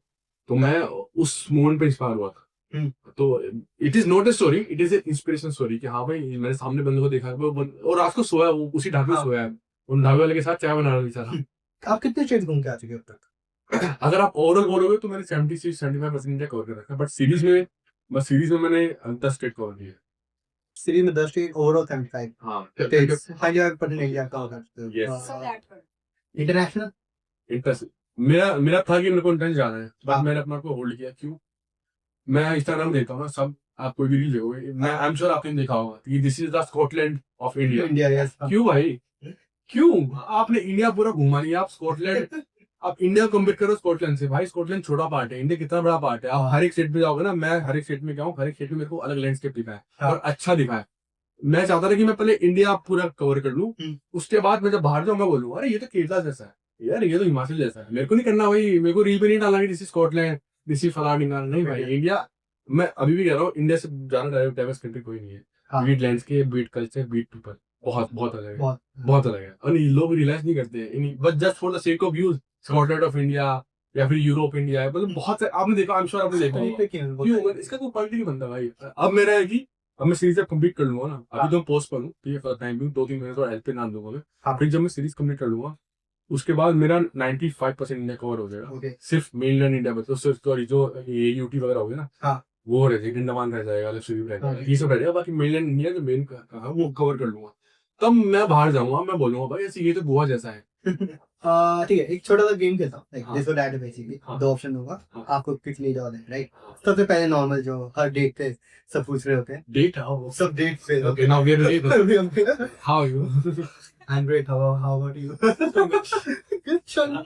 तो मैं उस मोमेंट पे इंस्पायर हुआ था। तो it is not a story, it is a inspiration story कि हाँ भाई मेरे सामने बंदे को देखा और रात को सोया, वो उसी ढाबे में सोया है, उन ढाबे वाले के साथ चाय बना रहा बेचारा। आप कितने स्टेट घूम के आ चुके हो अब तक? अगर आप ओवरऑल बोलोगे तो मैंने 70-75% इंडिया कवर कर रखा है, बट सीरीज में मैंने 10 स्टेट कवर किए। सीरीज में 10 स्टेट, ओवरऑल 75। हाँ, 5% इंडिया कवर करते हो। इंटरनेशनल मेरा था कि मेरे को इंटरनेशनल जाना है, बट मैंने अपना को होल्ड किया। क्यों? मैं इंस्टाग्राम देखता हूँ ना, सब आप कोई भी रील देखोगे, मैं आई एम श्योर आपने देखा होगा कि this is the Scotland of India. क्यों भाई, क्यों? आपने इंडिया पूरा घुमा लिया, आप स्कॉटलैंड आप इंडिया कंपेयर करो स्कॉटलैंड से। भाई स्कॉटलैंड छोटा पार्ट है, इंडिया कितना बड़ा पार्ट है। आप हर एक स्टेट पे जाओगे ना, मैं हर एक स्टेट में गया हूँ, हर एक स्टेट में मेरे को अलग लैंडस्केप दिखा है और अच्छा दिखा है। मैं चाहता था कि मैं पहले इंडिया पूरा कवर कर लूं, उसके बाद मैं जब बाहर जाऊँ मैं बोलूँ अरे ये तो केरला जैसा है यार, ये तो हिमाचल जैसा है। मेरे को नहीं करना भाई, मेरे को रील पे नहीं डालना कि this is Scotland, this is फलाना। नहीं भाई, इंडिया मैं अभी भी कह रहा हूँ, इंडिया से ज्यादा डाइवर्स कंट्री कोई नहीं है। Be it landscape, be it culture, be it people, बहुत अलग है, बहुत अलग है। और लोग रियलाइज नहीं करते हैं, but just for the sake of use Scotland of India या फिर यूरोप इंडिया है, मतलब बहुत से आपने देखा, आई एम श्योर आपने देखा होगा। इसका कोई पॉइंट नहीं बनता भाई। अब मेरा है कि अब मैं सीरीज कंप्लीट कर लूंगा ना, अभी तो पोस्ट पर हूँ, ठीक है, फॉर टाइम भी 2-3 महीने तो हेल्प पे नाम दूंगा मैं। फिर जब मैं सीरीज कंप्लीट कर लूंगा उसके बाद मेरा 95% इंडिया कवर हो जाएगा, सिर्फ मेनलैंड इंडिया में। तो सिर्फ सॉरी जो ये यूटी वगैरह हो गया ना, वो रह जाएगा, अंडमान रह जाएगा, लक्षद्वीप रह जाएगा, ये सब रह जाएगा। बाकी मेनलैंड इंडिया जो मेन कहा वो कवर कर लूंगा। तब मैं बाहर जाऊंगा, मैं बोलूंगा भाई ऐसे ये तो गोवा जैसा है। ठीक है, एक छोटा सा गेम खेलता हूँ, लाइक हाँ। दिस और दैट बेसिकली। हाँ। 2 ऑप्शन होगा, हाँ। आपको पिक ले जाओ, राइट? सबसे पहले नॉर्मल जो हर डेट पे सब पूछ रहे होते हैं, डेट हाउ सब डेट पे। Okay now we are ready how you I'm great. How about you? Good son.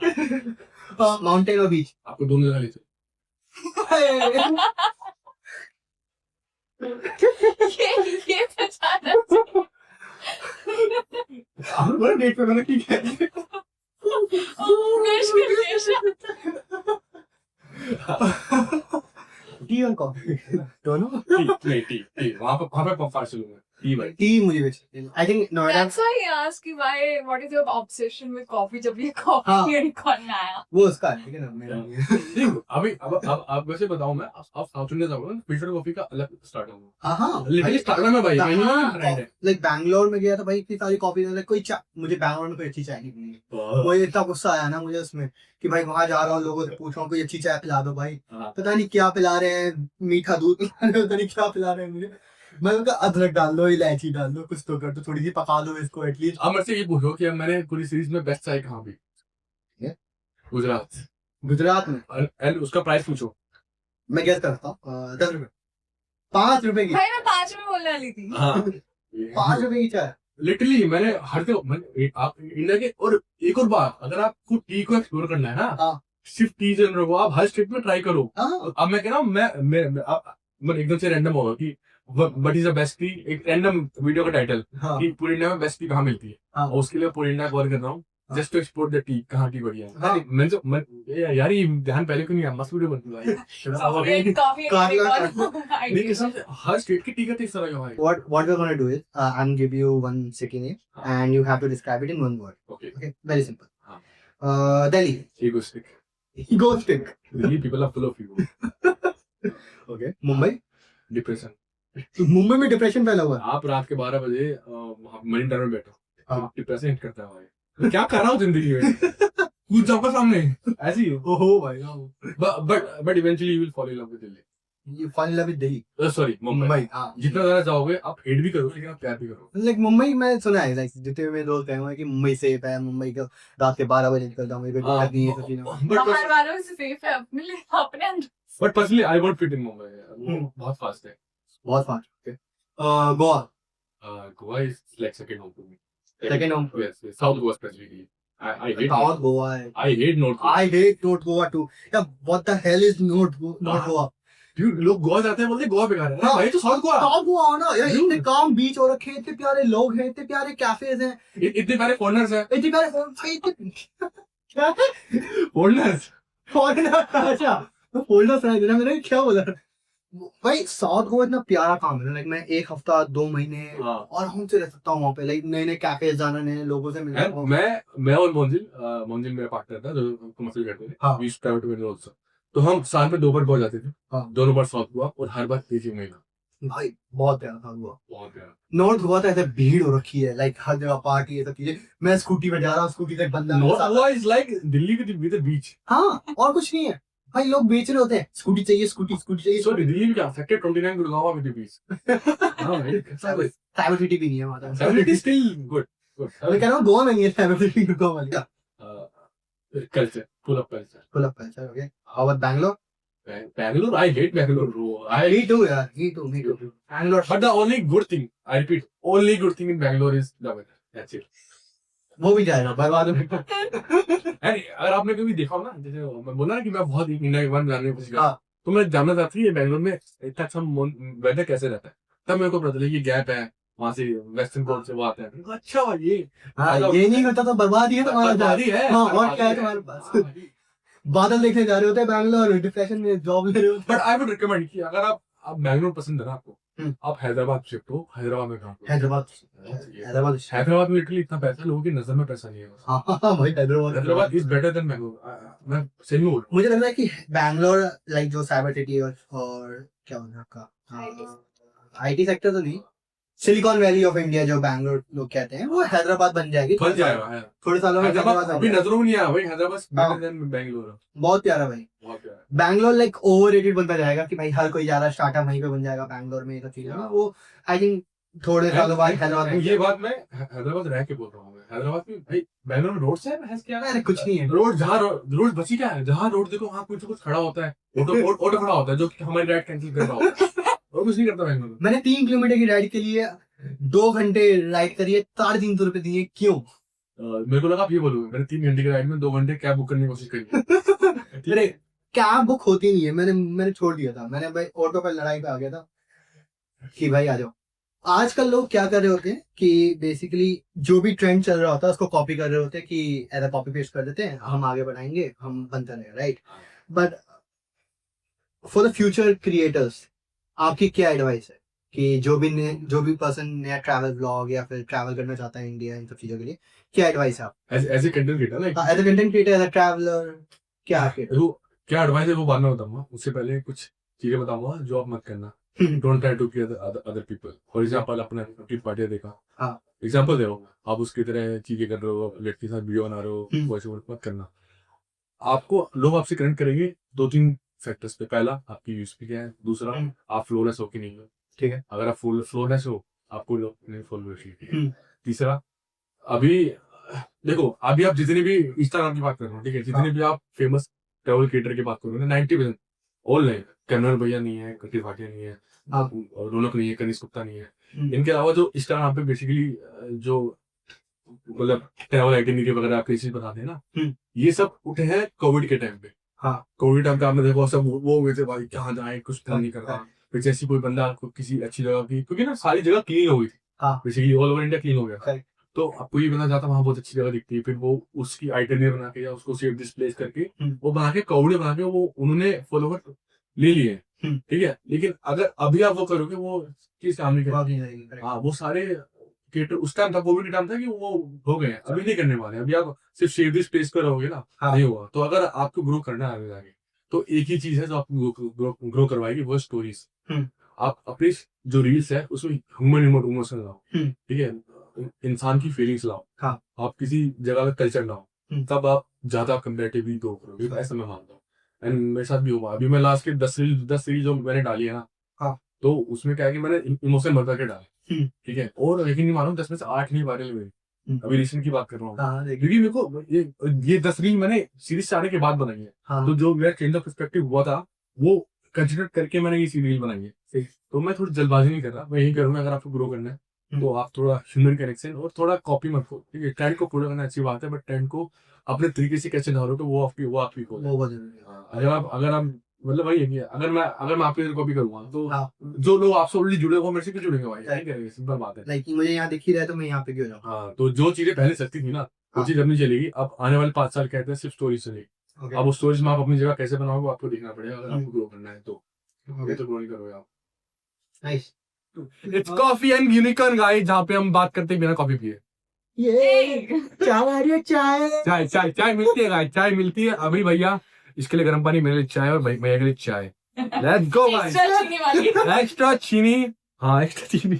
Mountain or beach? आपको दोनों जगह ले चलो। ये पहचाना आप बड़ा डेट पे मैंने ठीक है। टी और कॉफी दोनों? टी वहाँ पे फारसी लोग हैं टी भाई। टी मुझे बेचते हैं। I think Noida That's why he asked कि why what is your obsession with coffee जब ये coffee unicorn में आया। वो उसका है, ठीक है ना, मेरा नहीं है। अभी अब वैसे बताऊं मैं आप साउथ इंडिया जाओगे ना फिल्टर कॉफी का अलग स्टार्ट होगा। हाँ, लिटरली स्टार्ट में भाई लाइक बैंगलोर में गया था भाई, इतनी सारी कॉफी, कोई चाय, मुझे बैंगलोर में कोई अच्छी चाय नहीं मिली। वो इतना गुस्सा आया ना मुझे उसमें कि भाई वहां जा रहा हूँ, लोगों से पूछ रहा हूँ कोई अच्छी चाय पिला दो भाई, पता नहीं क्या पिला रहे हैं, मीठा दूध पिला रहे हैं, पता नहीं क्या पिला रहे हैं मुझे। मैं उनका अदरक डाल दो, इलायची डाल दो, कुछ तो कर दो, थोड़ी सी पका दो इसको एटलीस्ट। अब मेरे से ये पूछो कि मैंने पूरी सीरीज में बेस्ट चाय कहाँ पी? गुजरात में। एंड उसका प्राइस पूछो। मैं गेस करता हूँ 10 रुपए, 5 रुपए की। भाई मैं 5 में बोलने वाली थी। हाँ 5 रुपए की चाय। लिटरली मैंने हर जगह आप इंडिया के, और एक और बात, अगर आपको टी को एक्सप्लोर करना है ना, हाँ। सिर्फ टी से को आप हर स्टेट में ट्राई करो। हाँ। अब मैं कह रहा हूँ मैं एकदम से रैंडम होगा कि what is the best T, एक रैंडम वीडियो का टाइटल हाँ। कि पूरे इंडिया में बेस्ट टी कहाँ मिलती है, हाँ। और उसके लिए पूरे इंडिया कवर कर रहा हूँ हाँ। Just to explore the tea, कहाँ टी बढ़िया है। हाँ। यार ये ध्यान पहले क्यों नहीं आया, मस्त वीडियो बनती है Coffee नहीं कसम से, हर स्टेट की टी का टेस्ट अलग है भाई। What we're gonna do is, I'm give you one city name and you have to describe it in one word. Okay. Okay, very simple. हाँ। Delhi. Egoistic. Egoistic. Delhi people are full of ego. Okay. Mumbai. Depression. Mumbai में depression फैला हुआ है। आप रात के 12 बजे marine drive में बैठो, हाँ। डिप्रेशन हिट करता है भाई, मैं क्या कर रहा हूँ जिंदगी में, कूद जाऊंगा सामने, ऐसी ही हो। ओहो भाई, but eventually you will follow in love with Delhi. you fall in love with Delhi. Sorry Mumbai. हाँ। जितना ज्यादा जाओगे आप हेट भी करोगे लेकिन आप प्यार भी करोगे। लाइक मुंबई में सुना है, लाइक जितने मेरे दोस्त गए हुए हैं कि मुंबई सेफ है, मुंबई का रात के 12 बजे निकलता हूँ, कोई दिक्कत नहीं है, सब चीजें। बाहर वालों से सेफ है, अपने लिए अपने अंदर। But personally I won't fit in Mumbai, बहुत फास्ट है, बहुत fast. Goa. Goa is like second home to me. Second home. Yes, South Goa specifically. I hate South Goa है। I hate North Goa. I hate North Goa too. Yeah, what the hell is North Goa? Dude, लोग गोवा जाते हैं बोलते हैं गोवा बेकार है। हाँ। भाई तो साउथ गोवा। South Goa हो ना यार, Dude. इतने काम बीच हो रखे हैं, इतने प्यारे लोग हैं, इतने प्यारे कैफेज हैं, इतने सारे फॉरेनर्स हैं। इतने प्यारे क्या फॉरेनर्स। फॉरेनर? अच्छा, तो फोल्डर्स है ना, मैंने क्या बोला भाई? साउथ गोवा इतना प्यारा काम है, लाइक मैं 1 हफ्ता 2 महीने आराम से रह सकता हूँ वहाँ पे, लाइक नए नए कैफेज जाना, नए लोगों से मिलना। मैं और मोंजिल मेरा पार्टनर था जो कमर्शियल करते थे। हाँ। We used to travel together also. तो हम साल में 2 बार गोवा जाते थे। हाँ। दोनों बार साउथ गोवा और हर बार बीजिंग में। भाई बहुत प्यारा था गोवा। बहुत प्यारा। नॉर्थ गोवा तो ऐसे भीड़ हो रखी है, लाइक हर जगह पार्टी है, सब चीजें। मैं स्कूटी पे जा रहा हूँ, स्कूटी से एक बंदा north Goa is like Delhi with the beach. हाँ, और कुछ नहीं है भाई, लोग बेच रहे होते हैं, स्कूटी चाहिए, स्कूटी चाहिए। सॉरी दिल्ली में क्या sector 29 Gurgaon with the beach. हां भाई साइबर सिटी भी नहीं है वहाँ पे। It is still good. मैं कह रहा हूँ गोवा में नहीं है साइबर सिटी, गोवा वाली। Culture full of culture. Okay, how about Bangalore? Bangalore, I hate Bangalore, bro. Me too, यार, me too. Bangalore, But the only good thing, I repeat, only good thing in Bangalore is the weather. That's it. वो भी जाएगा बर्बाद में। And अगर आपने कभी देखा हो ना, जैसे मैं बोला ना कि मैं बहुत इंडिया के बारे में जानने की कोशिश करता हूँ, हाँ। तो मैं जानना चाहती हूँ बैंगलोर में इतना अच्छा वेदर कैसे रहता है। तब मेरे को पता चला कि गैप है, वहाँ से वेस्टर्न कोर्ट से वो आते हैं। अच्छा भाई ये ये नहीं होता तो बर्बाद ही है तुम्हारा। बर्बादी है। हाँ, और क्या है तुम्हारे पास? बादल देखने जा रहे होते हैं बैंगलोर, डिप्रेशन में जॉब ले रहे होते हैं। बट आई वुड रिकमेंड कि अगर आप बैंगलोर पसंद है ना आपको, आप हैदराबाद शिफ्ट हो। हैदराबाद में कहाँ? हैदराबाद में लिटरली इतना पैसा, लोगों की नजर में पैसा नहीं है। हाँ भाई, Hyderabad is better than Bangalore. मैं सही में बोल रहा हूँ। मुझे लग रहा है कि बैंगलोर लाइक जो साइबर सिटी और क्या होना आपका आईटी सेक्टर तो नहीं, सिलिकॉन वैली ऑफ इंडिया जो बैंगलोर लोग कहते हैं, वो हैदराबाद बन जाएगी। बन जाएगा थोड़े सालों में हैदराबाद अभी नजरों में नहीं आया भाई। हैदराबाद हाँ। Better than Bangalore. बहुत प्यारा भाई। बहुत प्यारा। बैंगलोर लाइक ओवररेटेड बनता जाएगा कि भाई हर कोई जा रहा है, स्टार्टअप वहीं पे बन जाएगा बैंगलोर में, ये सब चीजें ना, वो आई थिंक थोड़े सालों बाद हैदराबाद में ये बात मैं हैदराबाद रह के बोल रहा हूँ। हैदराबाद में भाई बैंगलोर में रोड से है क्या अरे कुछ नहीं है। रोड जहाँ रोड बची क्या है, जहाँ रोड देखो वहाँ कुछ खड़ा होता है, ऑटो खड़ा होता है जो कि हमारी राइड कैंसिल कर रहा होता है, और कुछ नहीं करता बैंगलोर में। मैंने 3 किलोमीटर की राइड के लिए 2 घंटे राइड करी है, 350 रुपए दिए, क्यों? मेरे को लगा आप ये बोलोगे, मैंने 3 घंटे की राइड में 2 घंटे कैब बुक करने की कोशिश करी। अरे कैब बुक होती नहीं है, मैंने छोड़ दिया था। मैंने भाई ऑटो पर लड़ाई पे आ गया था कि भाई आ जाओ। आजकल लोग क्या कर रहे होते हैं कि बेसिकली जो भी ट्रेंड चल रहा होता है उसको कॉपी कर रहे होते हैं कि ऐसा कॉपी पेस्ट कर देते हैं, हम आगे बढ़ाएंगे, हम बनते रहेगा, right? But for the future creators आपकी क्या एडवाइस है कि जो भी पर्सन नया ट्रैवल ब्लॉग या फिर ट्रैवल करना चाहता है इंडिया, इन सब चीजों के लिए क्या एडवाइस है आप? एज ए कंटेंट क्रिएटर ना, as a content creator, as a traveller, क्या क्या एडवाइस है वो बाद में बताऊंगा। उससे पहले कुछ चीजें बताऊंगा जो आप मत करना। Don't try to kill other people. For example अपने टी पार्टी देखा, हाँ। एग्जांपल दे रहा आप उसकी तरह चीजें कर रहे हो, लड़की के साथ वीडियो बना रहे हो, वैसे मत करना। आपको लोग आपसे कनेक्ट करेंगे 2-3 फैक्टर्स पे। पहला, आपकी यूएसपी क्या है। दूसरा, आप फ्लोलेस हो कि नहीं हो, ठीक है? अगर आप फ्लोलेस हो, आपको लोग नहीं फॉलो करेंगे। तीसरा, अभी देखो, अभी आप जितने भी इंस्टाग्राम की बात कर रहे हो, ठीक है, जितने भी आप फेमस ट्रैवल क्रिएटर की बात कर रहे हो, 90% ऑल नहीं, कन्नड़ भैया नहीं है, कटी भाटिया नहीं है, रौनक नहीं है, कनिष्क गुप्ता नहीं है। इनके अलावा जो इंस्टाग्राम पे बेसिकली जो मतलब ट्रैवल आइटिनरी वगैरह आपके चीज बताते हैं ना, ये सब उठे हैं कोविड के टाइम पे। हाँ, कोविड टाइम पे आपने देखो सब वो हुए थे भाई, कहाँ जाए, कुछ प्लान नहीं कर रहा। फिर जैसी कोई बंदा आपको किसी अच्छी जगह की, क्योंकि ना सारी जगह क्लीन हो गई थी, basically all over India clean हो गया, तो आपको ये बंदा जाता वहां बहुत अच्छी जगह दिखती है, फिर वो उसकी आइटनरी बना के या उसको सेफ डिस्प्लेस करके वो बना के कौड़े बना के वो उन्होंने फॉलोवर ले लिए, ठीक है। लेकिन अगर अभी आप वो करोगे, वो चीज सामने करेंगे। हाँ, वो सारे क्रिएटर उस टाइम था, कोविड के टाइम था कि वो हो गए, अभी नहीं करने वाले। अभी आप सिर्फ सेफ डिस्प्लेस पर रहोगे ना, नहीं होगा। तो अगर आपको ग्रो करना है आगे जाके, तो एक ही चीज है जो आपको ग्रो करवाएगी, वो स्टोरीज। आप अपनी जो रील्स है उसमें ह्यूमन इमोशन लाओ, ठीक है, इंसान की फीलिंग्स लाओ। हाँ। आप किसी जगह का कल्चर लाओ, तब आप ज्यादा कंपेरेटिवली ग्रो करोगे, ऐसा मैं मानता हूँ। एंड मेरे साथ भी हुआ। अभी मैं लास्ट के 10 सीरीज जो मैंने डाली है ना, हाँ, तो उसमें क्या है कि मैंने इमोशन भर के डाले, ठीक है, और यकीन नहीं मानो 10 में से 8 नहीं वायरल हुए। अभी रिसेंट की बात कर रहा हूँ, क्योंकि मेरे को ये 10 रील मैंने सीरीज से आने के बाद बनाई है। हाँ। तो जो मेरा चेंज ऑफ पर्सपेक्टिव हुआ था वो कंसिडर करके मैंने ये रील बनाई है। तो मैं थोड़ी जल्दबाजी नहीं कर रहा, मैं यही करूंगा। अगर आपको ग्रो करना है तो आप थोड़ा ह्यूमन कनेक्शन और थोड़ा कॉपी मत करो, ठीक है। ट्रेंड को फॉलो करना अच्छी बात है, बट ट्रेंड को अपने तरीके से कैसे ढालोगे वो आपकी को। अगर आप मतलब भाई है, अगर मैं आपकी कॉपी करूंगा तो जो लोग आपसे ऑलरेडी जुड़े वो मेरे से क्यों जुड़ेंगे भाई? सिंपल बात है। लाइक मुझे यहाँ दिख ही रहा है तो मैं यहाँ पे क्यों जाऊँ? हाँ, तो जो चीजें पहले सकती थी ना, वो चीज अब नहीं चलेगी। अब आने वाले 5 साल कहते हैं सिर्फ स्टोरीज चलेगी। अब उस स्टोरीज में आप अपनी जगह कैसे बनाओगे आपको देखना पड़ेगा, अगर आपको ग्रो करना है तो ग्रो नहीं करोगे आप। Nice. It's coffee and unicorn guys, जहाँ पे हम बात करते हैं बिना कॉफी पिए। ये चाय चाय मिलती है गाइस, चाय मिलती है। अभी भैया इसके लिए गर्म पानी, मेरे लिए चाय और भैया के लिए चाय। Let's go guys. एक्स्ट्रा चीनी, हाँ एक्स्ट्रा चीनी।